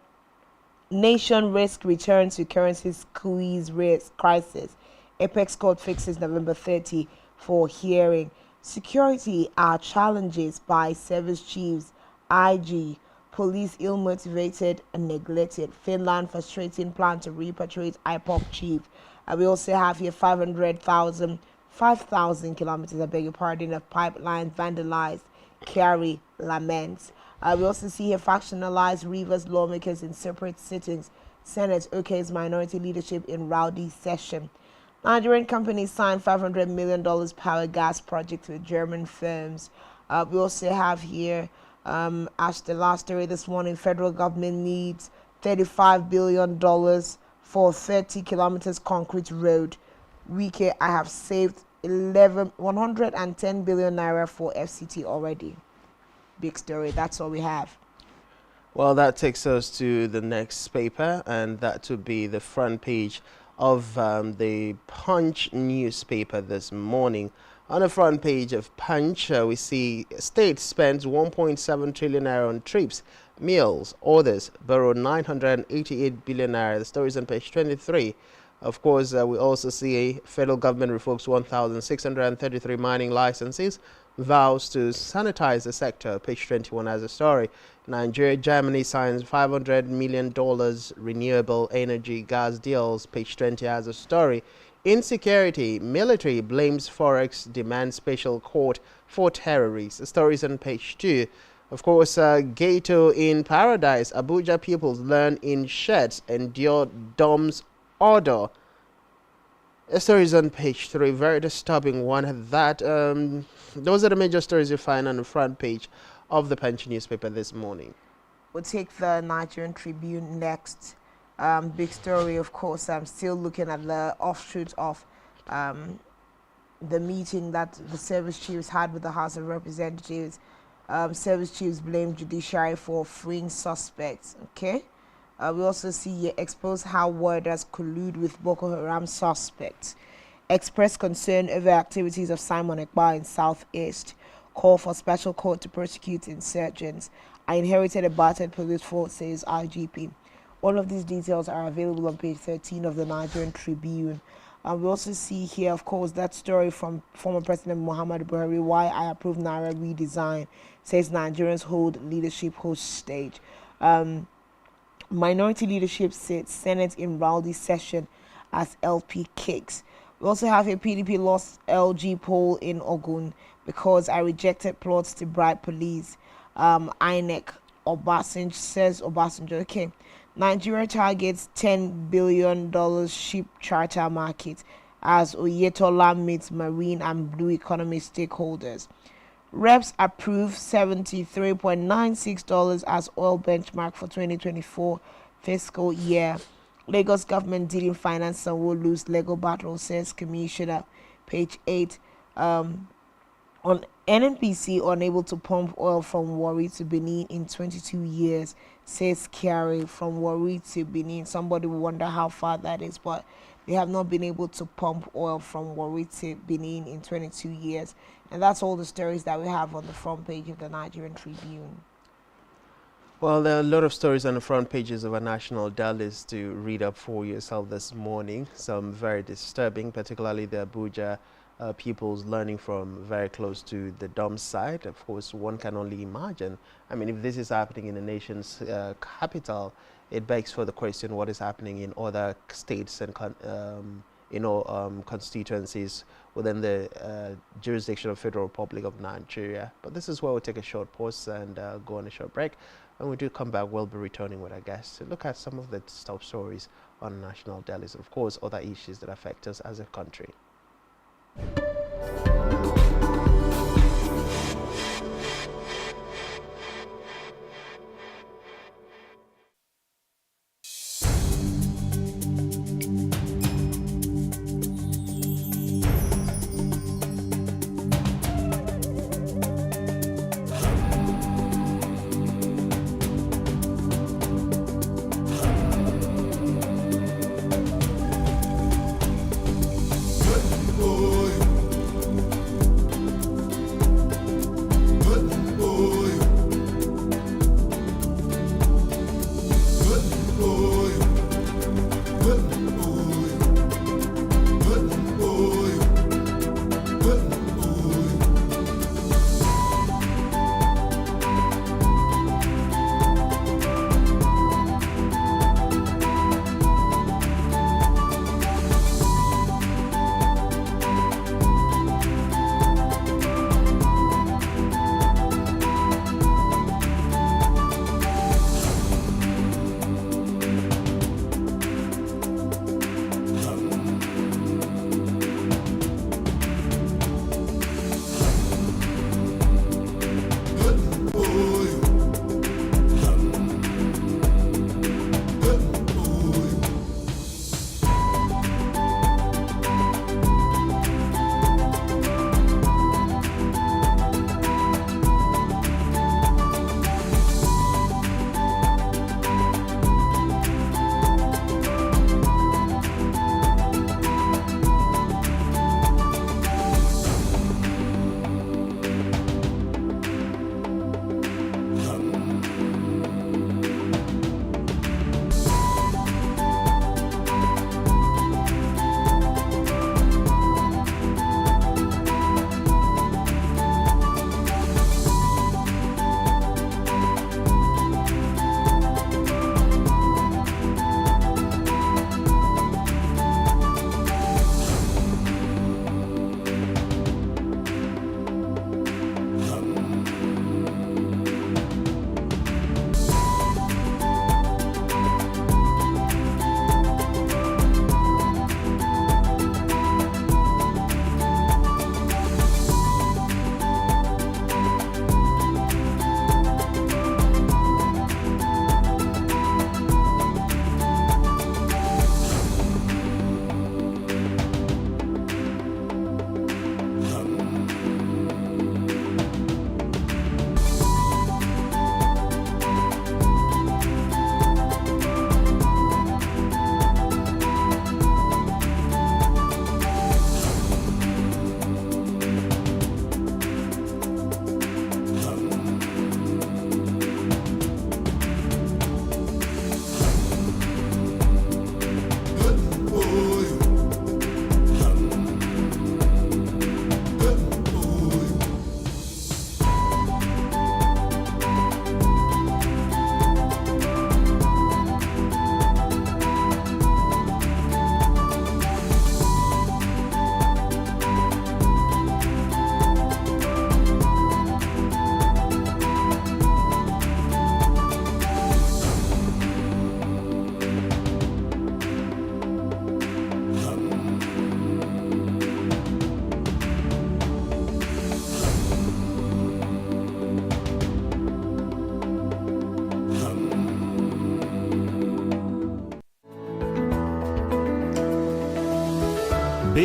Nation risk return to currency squeeze risk crisis. Apex Court fixes November 30 for hearing. Security are challenges by service chiefs. IG. Police ill-motivated and neglected. Finland frustrating plan to repatriate IPOC chief. We also have here 5,000 kilometers, I beg your pardon, of pipeline vandalized. Carry laments. We also see here factionalized Rivers lawmakers in separate sittings. Senate okays minority leadership in rowdy session. Nigerian companies signed $500 million power gas project with German firms. We also have here, as the last story this morning, federal government needs $35 billion for 30 kilometers concrete road. Wike, I have saved 110 billion naira for FCT already. Big story. That's all we have. Well, that takes us to the next paper, and that would be the front page of the Punch newspaper this morning. On the front page of Punch, we see state spends 1.7 trillion naira on trips, meals, orders, borrow 988 billion naira. The story is on page 23. Of course, we also see federal government revokes 1,633 mining licenses, vows to sanitize the sector. Page 21 has a story. Nigeria, Germany signs $500 million renewable energy gas deals. Page 20 has a story. Insecurity, military blames Forex, demands special court for terrorists. The story is on page 2. Of course, Ghetto in Paradise, Abuja pupils learn in sheds, endure DOM's order. The story is on page 3. Very disturbing one. Those are the major stories you find on the front page of the Punch newspaper this morning. We'll take the Nigerian Tribune next. Big story, of course. I'm still looking at the offshoot of the meeting that the service chiefs had with the House of Representatives. Service chiefs blame judiciary for freeing suspects. Okay. We also see expose how warders collude with Boko Haram suspects. Express concern over activities of Simon Ekpa in Southeast. Call for special court to prosecute insurgents. I inherited a battered police force, says IGP. All of these details are available on page 13 of the Nigerian Tribune. We also see here, of course, that story from former President Muhammadu Buhari, why I approve Naira redesign, says Nigerians hold leadership host stage. Minority leadership sits Senate in rowdy session as LP kicks. We also have a PDP lost LG poll in Ogun because I rejected plots to bribe police. INEC Obasanjo says Obasanjo, okay. Nigeria targets $10 billion ship charter market as Oyetola meets marine and blue economy stakeholders. Reps approve $73.96 as oil benchmark for 2024 fiscal year. Lagos government didn't finance Sanwo-Olu's Lego battle, says Commissioner. Page 8. On NNPC unable to pump oil from Warri to Benin in 22 years, says Kiari. From Warri to Benin, somebody will wonder how far that is, but they have not been able to pump oil from Warri to Benin in 22 years. And that's all the stories that we have on the front page of the Nigerian Tribune. Well, there are a lot of stories on the front pages of our national dailies to read up for yourself this morning. Some very disturbing, particularly the Abuja pupils learning from very close to the dump site. Of course, one can only imagine. I mean, if this is happening in the nation's capital, it begs for the question what is happening in other states and constituencies within the jurisdiction of Federal Republic of Nigeria. But this is where we'll take a short pause and go on a short break. When we do come back, we'll be returning with our guests to look at some of the top stories on national dailies, and of course, other issues that affect us as a country. Boy.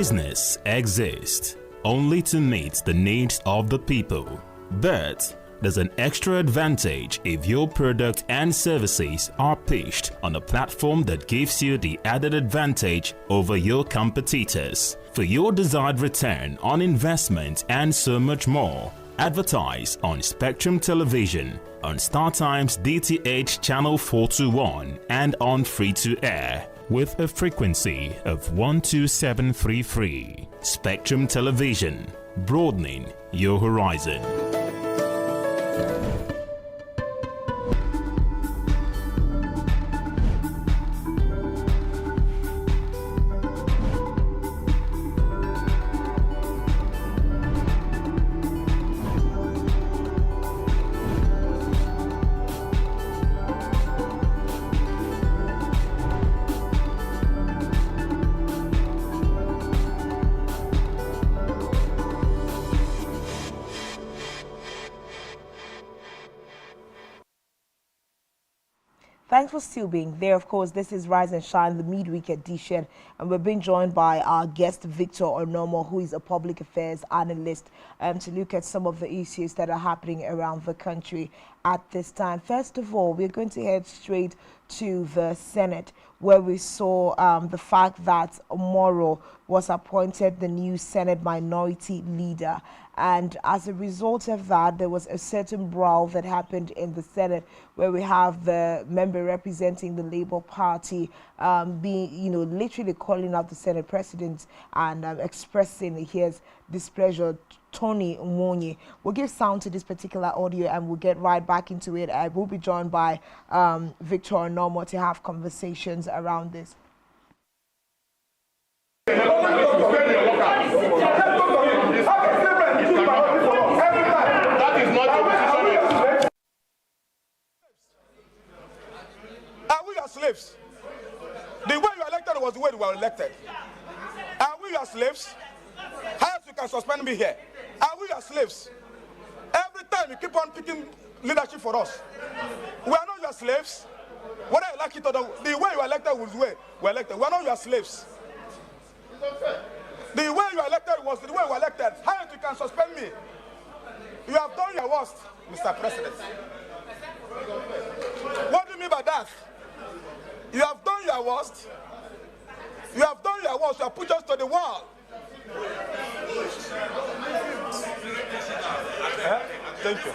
Business exists only to meet the needs of the people. But there's an extra advantage if your product and services are pitched on a platform that gives you the added advantage over your competitors. For your desired return on investment and so much more, advertise on Spectrum Television, on StarTimes DTH Channel 421 and on free-to-air with a frequency of 12733. Spectrum Television, broadening your horizon. Thanks for still being there. Of course, this is Rise and Shine, the midweek edition, and we're being joined by our guest, Victor Onomo, who is a public affairs analyst, to look at some of the issues that are happening around the country at this time. First of all, we're going to head straight to the Senate, where we saw the fact that Moro was appointed the new Senate Minority Leader. And as a result of that, there was a certain brawl that happened in the Senate, where we have the member representing the Labour Party being, literally calling out the Senate President and expressing his displeasure. Tony Mwonyi. We'll give sound to this particular audio and we'll get right back into it. I will be joined by Victor Onomo to have conversations around this. Are we your slaves? The way you elected was the way you were elected. Are we your slaves? How else you can suspend me here? Are we your slaves? Every time you keep on picking leadership for us. We are not your slaves. Whether you like it or not, the way you elected was the way we elected. We are not your slaves. The way you elected was the way we elected. How else you can suspend me? You have done your worst, Mr. President. What do you mean by that? You have done your worst. You have done your worst. You have put us to the wall. Thank you.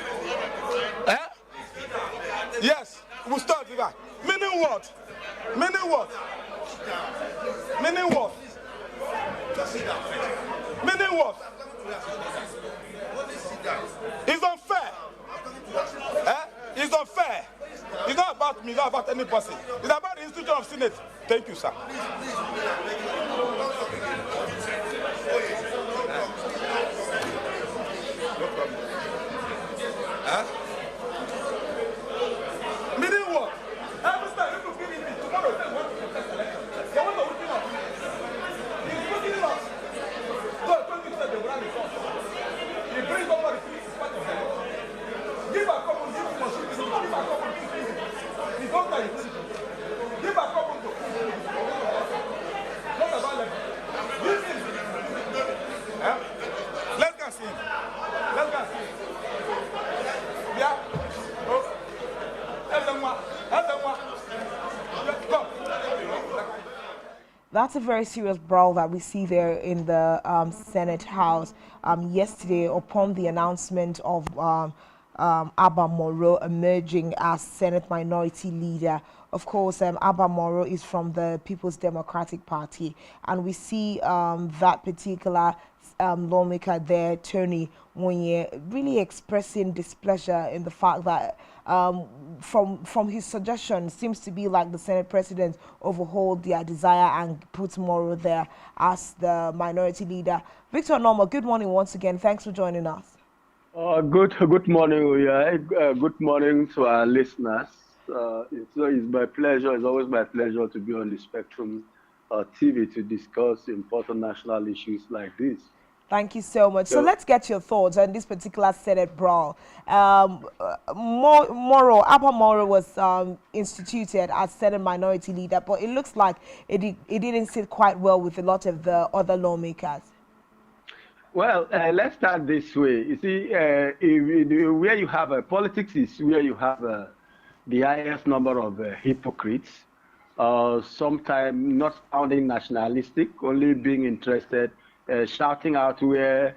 Yes, we'll start with that. Meaning what? Meaning what? Meaning what? Meaning what? It's unfair. It's unfair. It's not about me, it's not about any person. It's about the institution of Senate. Thank you, sir. Meaning what? Every time you give it tomorrow, they want to contest election. They want to open up. He's putting it up. So 20% they will run the course. He brings over the police part of them. Give a couple, give a couple. He's not that easy. Give a couple to. Not about level. Give him. Let's go see him. Let's go see him. Yeah. That's a very serious brawl that we see there in the Senate House yesterday upon the announcement of Abba Moro emerging as Senate Minority Leader. Of course, Abba Moro is from the People's Democratic Party, and we see that particular lawmaker there, Tony Mwonyi, really expressing displeasure in the fact that from his suggestion seems to be like the Senate President overhauled their desire and put Moro there as the minority leader. Victor Onomo, good morning once again. Thanks for joining us. Good morning. Good morning to our listeners. It's my pleasure. It's always my pleasure to be on the Spectrum TV to discuss important national issues like this. Thank you so much. So let's get your thoughts on this particular Senate brawl. Upper Moro was instituted as Senate Minority Leader, but it looks like it didn't sit quite well with a lot of the other lawmakers. Well, let's start this way. You see, where you have politics is where you have the highest number of hypocrites, sometimes not sounding nationalistic, only being interested, shouting out where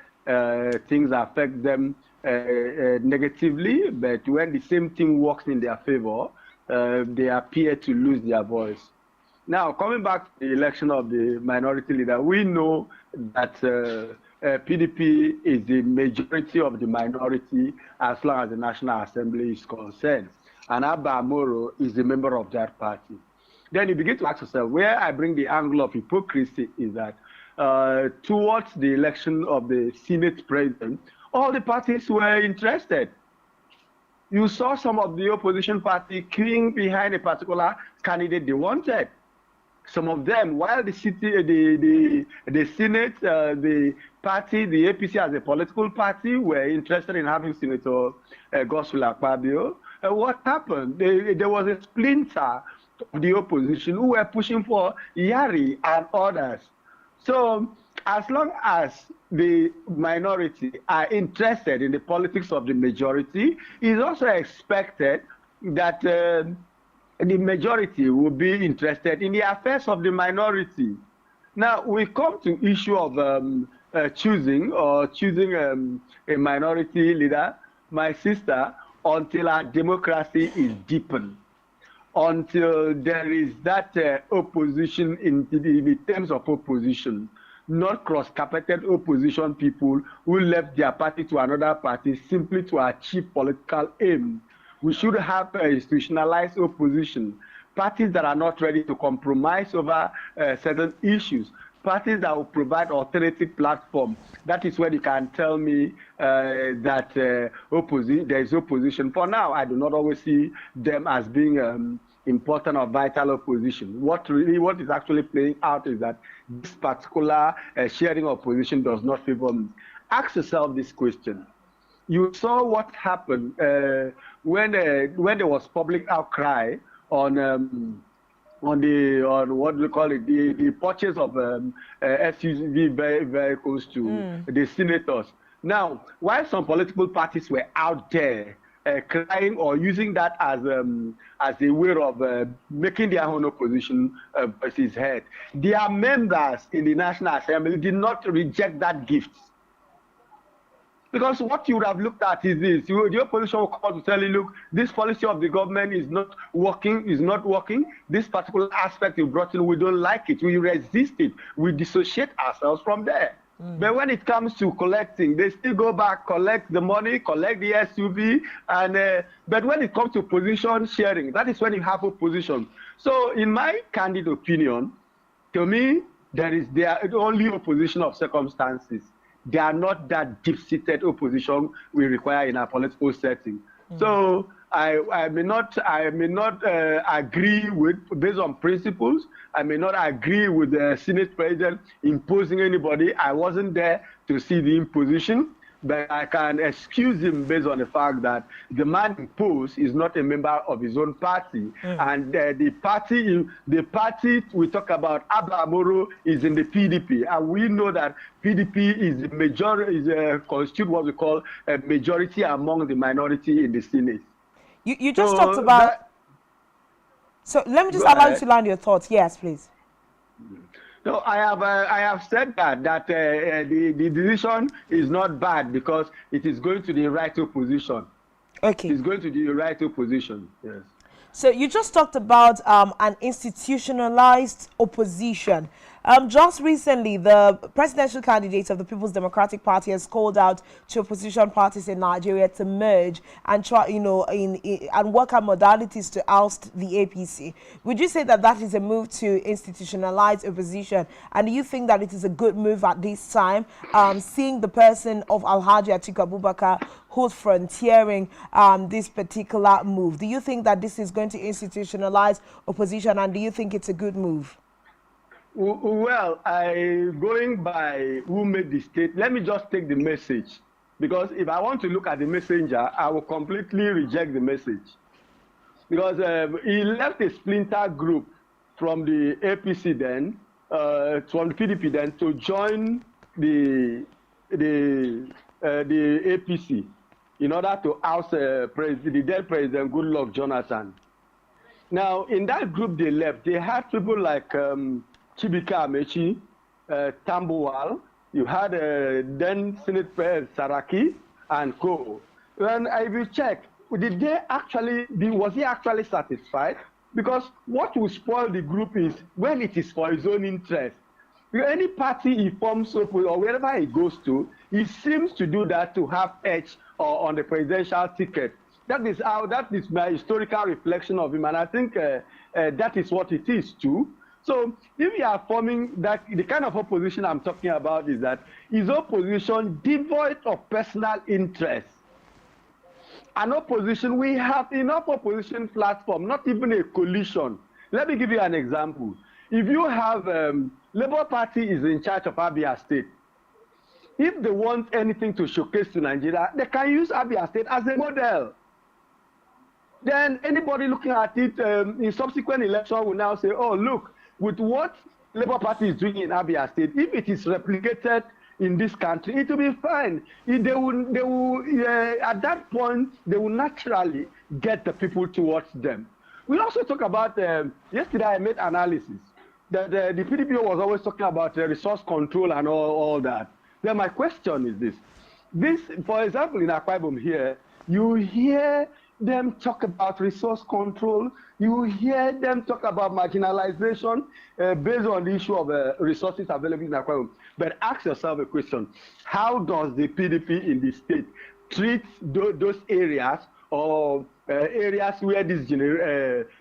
things affect them negatively, but when the same thing works in their favor, they appear to lose their voice. Now, coming back to the election of the minority leader, we know that PDP is the majority of the minority as long as the National Assembly is concerned. And Abba Moro is a member of that party. Then you begin to ask yourself, where I bring the angle of hypocrisy is that towards the election of the Senate president, all the parties were interested. You saw some of the opposition party queuing behind a particular candidate they wanted. Some of them, while the Senate, the party, the APC as a political party, were interested in having Senator Godswill Akpabio. What happened? There was a splinter of the opposition who were pushing for Yari and others. So as long as the minority are interested in the politics of the majority, it's also expected that the majority will be interested in the affairs of the minority. Now, we come to issue of choosing a minority leader, my sister, until our democracy is deepened, until there is that opposition in terms of opposition, not cross-carpeted opposition people who left their party to another party simply to achieve political aim. We should have institutionalized opposition, parties that are not ready to compromise over certain issues, parties that will provide alternative platform. That is where you can tell me that there is opposition. For now, I do not always see them as being important or vital opposition. What is actually playing out is that this particular sharing opposition does not favor me. Ask yourself this question. You saw what happened when there was public outcry on what do you call it, the purchase of SUV vehicles to the senators. Now, while some political parties were out there crying or using that as a way of making their own opposition versus head, their members in the National Assembly did not reject that gift. Because what you would have looked at is this: the opposition will come to tell you, look, this policy of the government is not working, This particular aspect you brought in, we don't like it. We resist it. We dissociate ourselves from there. But when it comes to collecting, they still go back, collect the money, collect the SUV, and but when it comes to position sharing, that is when you have opposition. So in my candid opinion, to me, they are only opposition of circumstances. They are not that deep-seated opposition we require in our political setting. So I may not agree with, based on principles, I may not agree with the Senate president imposing anybody. I wasn't there to see the imposition, but I can excuse him based on the fact that the man imposed is not a member of his own party. And the party we talk about, Abba Moro, is in the PDP. And we know that PDP is the majority, constitute what we call a majority among the minority in the Senate. You just talked about... So let me just allow you to land your thoughts. Yes, please. No, I have said that the decision is not bad because it is going to the right opposition. Okay. It's going to the right opposition, yes. So you just talked about an institutionalized opposition. Just recently, the presidential candidate of the People's Democratic Party has called out to opposition parties in Nigeria to merge and try, and work out modalities to oust the APC. Would you say that that is a move to institutionalize opposition? And do you think that it is a good move at this time, seeing the person of Alhaji Atiku Abubakar who's frontiering this particular move? Do you think that this is going to institutionalize opposition, and do you think it's a good move? Well, going by who made the state, let me just take the message. Because if I want to look at the messenger, I will completely reject the message. Because he left a splinter group from the APC then, from the PDP then, to join the APC in order to oust the dead President Goodluck Jonathan. Now, in that group they left, they had people like Chibika Amechi, Tambuwal, you had then Senate President Saraki and co. And if you check, was he actually satisfied? Because what will spoil the group is when it is for his own interest. Any party he forms up with or wherever he goes to, he seems to do that to have edge or on the presidential ticket. That is my historical reflection of him, and I think that is what it is too. So if you are forming that, the kind of opposition I'm talking about is that his opposition devoid of personal interest. An opposition, we have enough opposition platform, not even a coalition. Let me give you an example. If you have Labour Party is in charge of Abia State, if they want anything to showcase to Nigeria, they can use Abia State as a model. Then anybody looking at it in subsequent election will now say, oh, look, with what Labour Party is doing in Abia State, if it is replicated in this country, it will be fine. At that point, they will naturally get the people towards them. We also talk about, yesterday I made analysis, that the PDP was always talking about resource control and all that. Then my question is this, for example, in Akwa Ibom here, you hear them talk about resource control, you hear them talk about marginalization based on the issue of resources available in Akwa Ibom. But ask yourself a question, how does the PDP in the state treat those areas or areas where these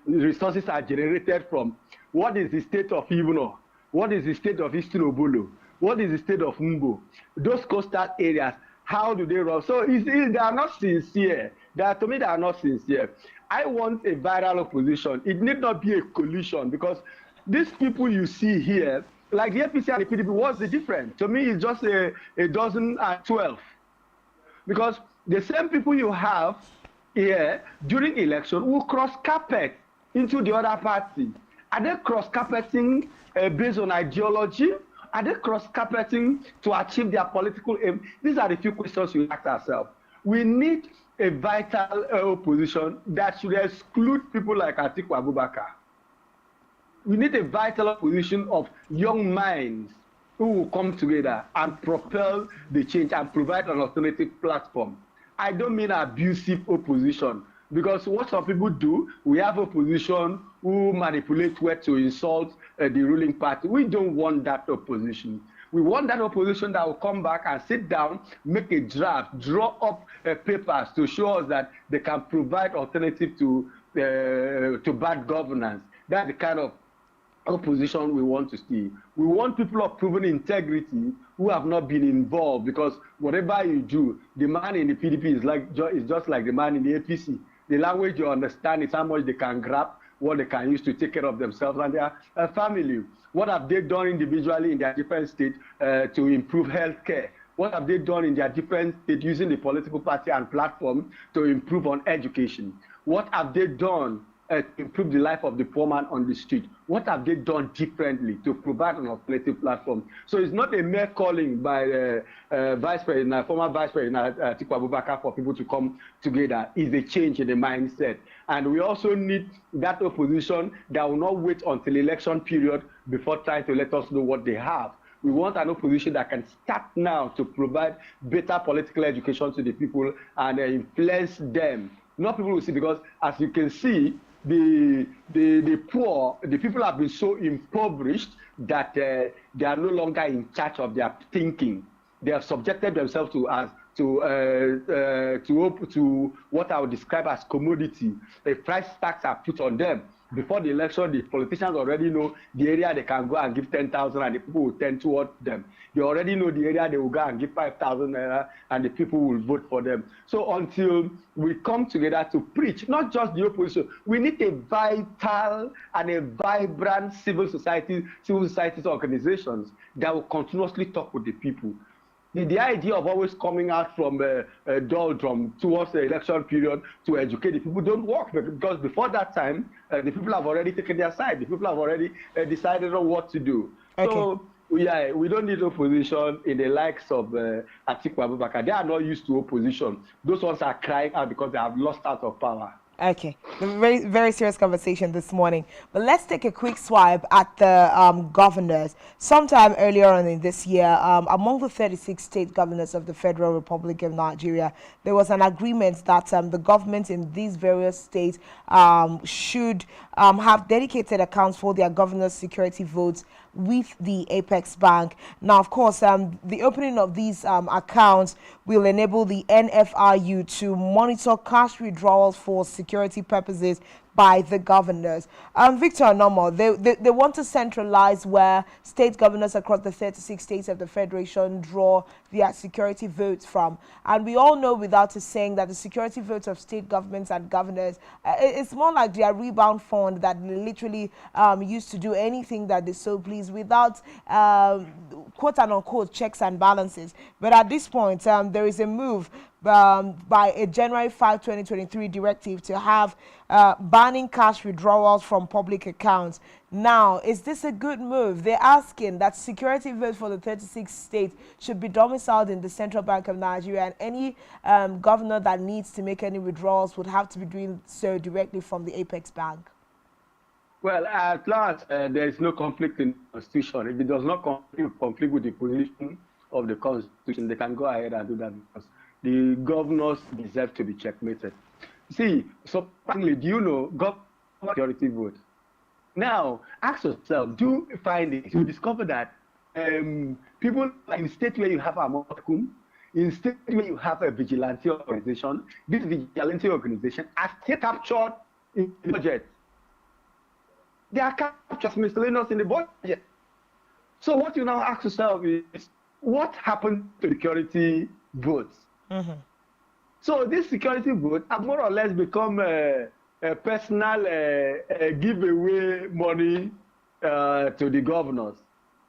resources are generated from? What is the state of Ibuno? What is the state of Eastern Obolo? What is the state of Mbo? Those coastal areas, how do they run? So they are not sincere. To me, they are not sincere. I want a viral opposition. It need not be a coalition, because these people you see here, like the APC and the PDP, what's the difference? To me, it's just a dozen and 12. Because the same people you have here during election will cross carpet into the other party. Are they cross carpeting based on ideology? Are they cross carpeting to achieve their political aim? These are the few questions we ask ourselves. We need a vital opposition that should exclude people like Atiku Abubakar. We need a vital opposition of young minds who will come together and propel the change and provide an alternative platform. I don't mean abusive opposition, because what some people do, we have opposition who manipulate words to insult the ruling party. We don't want that opposition. We want that opposition that will come back and sit down, make a draft, draw up papers to show us that they can provide alternative to bad governance. That's the kind of opposition we want to see. We want people of proven integrity who have not been involved, because whatever you do, the man in the PDP is just like the man in the APC. The language you understand is how much they can grab, what they can use to take care of themselves and their family. What have they done individually in their different states to improve healthcare? What have they done in their different states using the political party and platform to improve on education? What have they done to improve the life of the poor man on the street? What have they done differently to provide an alternative platform? So it's not a mere calling by former Vice President Atiku Abubakar for people to come together. It's a change in the mindset. And we also need that opposition that will not wait until election period before trying to let us know what they have. We want an opposition that can start now to provide better political education to the people and influence them. Not people will see, because as you can see, the poor, the people have been so impoverished that they are no longer in charge of their thinking. They have subjected themselves to to what I would describe as commodity. The price tags are put on them. Before the election, the politicians already know the area they can go and give 10,000 and the people will tend towards them. They already know the area they will go and give 5,000 and the people will vote for them. So until we come together to preach, not just the opposition, we need a vital and a vibrant civil societies organizations that will continuously talk with the people. The idea of always coming out from a doldrum towards the election period to educate the people don't work, because before that time, the people have already taken their side. The people have already decided on what to do. Okay. So we don't need opposition in the likes of Atiku Abubakar. They are not used to opposition. Those ones are crying out because they have lost out of power. Okay, very, very serious conversation this morning. But let's take a quick swipe at the governors. Sometime earlier on in this year, among the 36 state governors of the Federal Republic of Nigeria, there was an agreement that the government in these various states should have dedicated accounts for their governors' security votes with the Apex Bank. Now, of course, the opening of these accounts will enable the NFRU to monitor cash withdrawals for security purposes by the governors. Victor Nomo, they want to centralize where state governors across the 36 states of the Federation draw their security votes from. And we all know without a saying that the security votes of state governments and governors, it's more like their rebound fund that literally used to do anything that they so please without quote and unquote checks and balances. But at this point, there is a move by a January 5, 2023 directive to have banning cash withdrawals from public accounts. Now, is this a good move? They're asking that security votes for the 36 states should be domiciled in the Central Bank of Nigeria, and any governor that needs to make any withdrawals would have to be doing so directly from the Apex Bank. Well, at last, there is no conflict in the Constitution. If it does not conflict with the position of the Constitution, they can go ahead and do that, because the governors deserve to be checkmated. See, so finally, do you know government security vote? Now, ask yourself, do you find it? You discover that people in states where you have a Mokum, in states where you have a vigilante organization, this vigilante organization are still captured in the budget. They are captured miscellaneous in the budget. So what you now ask yourself is, what happened to security votes? Mm-hmm. So this security vote have more or less become a personal giveaway money to the governors.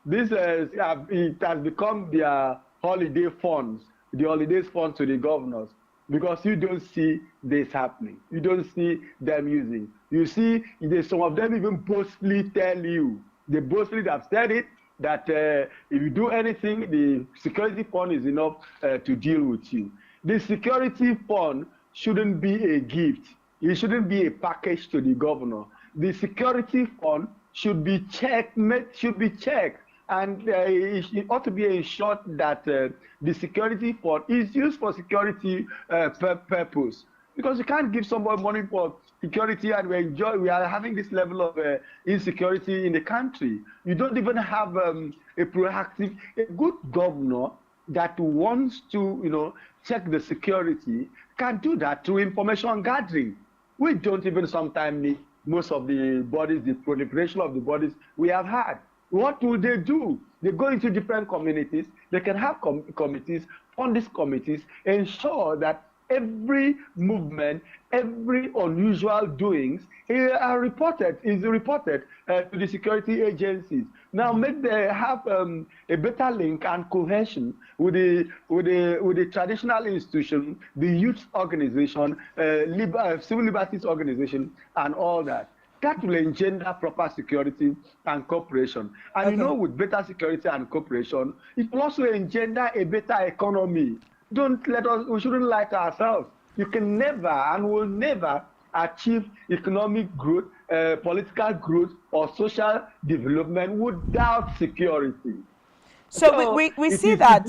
This it has become their holiday funds, the holidays fund to the governors, because you don't see this happening. You don't see them using. You see, some of them even boastfully tell you, they boastfully have said it, that if you do anything, the security fund is enough to deal with you. The security fund shouldn't be a gift. It shouldn't be a package to the governor. The security fund should be checked, and it ought to be ensured that the security fund is used for security purpose. Because you can't give somebody money for security and we are having this level of insecurity in the country. You don't even have a good governor that wants to, check the security can do that through information gathering. We don't even sometimes need most of the bodies, the proliferation of the bodies we have had. What will they do? They go into different communities. They can have committees, fund these committees, ensure that every movement, every unusual doings is reported to the security agencies. Now, make them have a better link and cohesion with the traditional institution, the youth organization, civil liberties organization, and all that. That will engender proper security and cooperation. And with better security and cooperation, it will also engender a better economy. We shouldn't lie to ourselves. You can never and will never achieve economic growth, political growth, or social development without security. So we see that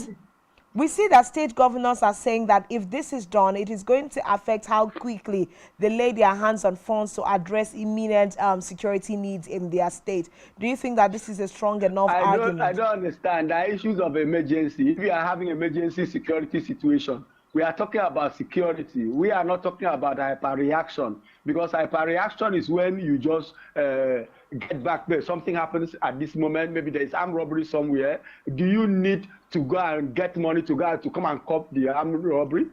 We see that state governors are saying that if this is done, it is going to affect how quickly they lay their hands on funds to address immediate security needs in their state. Do you think that this is a strong enough argument? I don't understand the issues of emergency. If we are having emergency security situation, we are talking about security. We are not talking about hyperreaction, because hyperreaction is when you just get back there. Something happens at this moment. Maybe there is armed robbery somewhere. Do you need to go and get money to go to come and cop the armed robbery?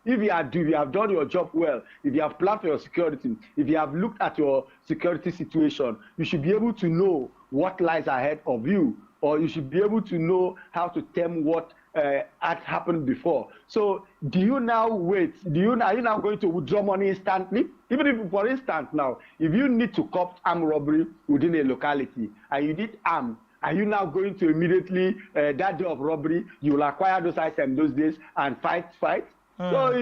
If you have done your job well, if you have planned for your security, if you have looked at your security situation, you should be able to know what lies ahead of you, or you should be able to know how to tame what had happened before. So do you now wait? Are you now going to withdraw money instantly? Even if, for instance, now, if you need to cop armed robbery within a locality and you need armed, are you now going to immediately, that day of robbery, you will acquire those items those days and fight? So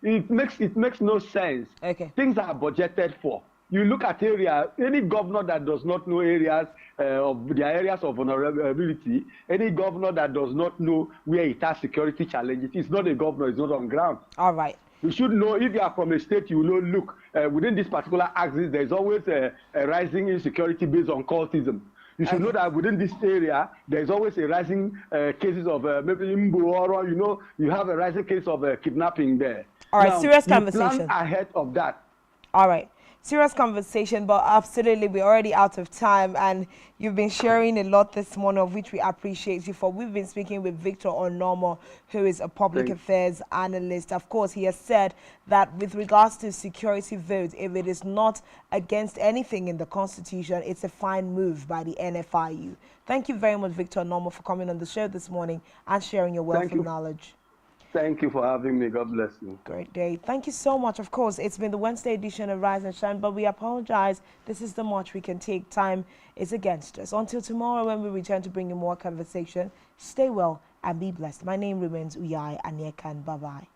it makes no sense. Okay. Things are budgeted for. You look at area, any governor that does not know areas of their areas of vulnerability, any governor that does not know where it has security challenges, it's not a governor, it's not on ground. All right. You should know, if you are from a state, you know, look, within this particular axis, there's always a rising insecurity based on cultism. You should know that within this area, there's always a rising cases of maybe Imbu, or, you know, you have a rising case of kidnapping there. All right, now, serious you conversation. plan ahead of that. All right. Serious conversation, but absolutely, we're already out of time, and you've been sharing a lot this morning, of which we appreciate you for. We've been speaking with Victor Onomo, who is a public affairs analyst. Of course, he has said that with regards to security votes, if it is not against anything in the Constitution, it's a fine move by the NFIU. Thank you very much, Victor Onomo, for coming on the show this morning and sharing your wealth of knowledge. Thank you for having me. God bless you. Great day. Thank you so much. Of course, it's been the Wednesday edition of Rise and Shine, but we apologize. This is the much we can take. Time is against us. Until tomorrow, when we return to bring you more conversation, stay well and be blessed. My name remains Uyai Anyekan. Bye-bye.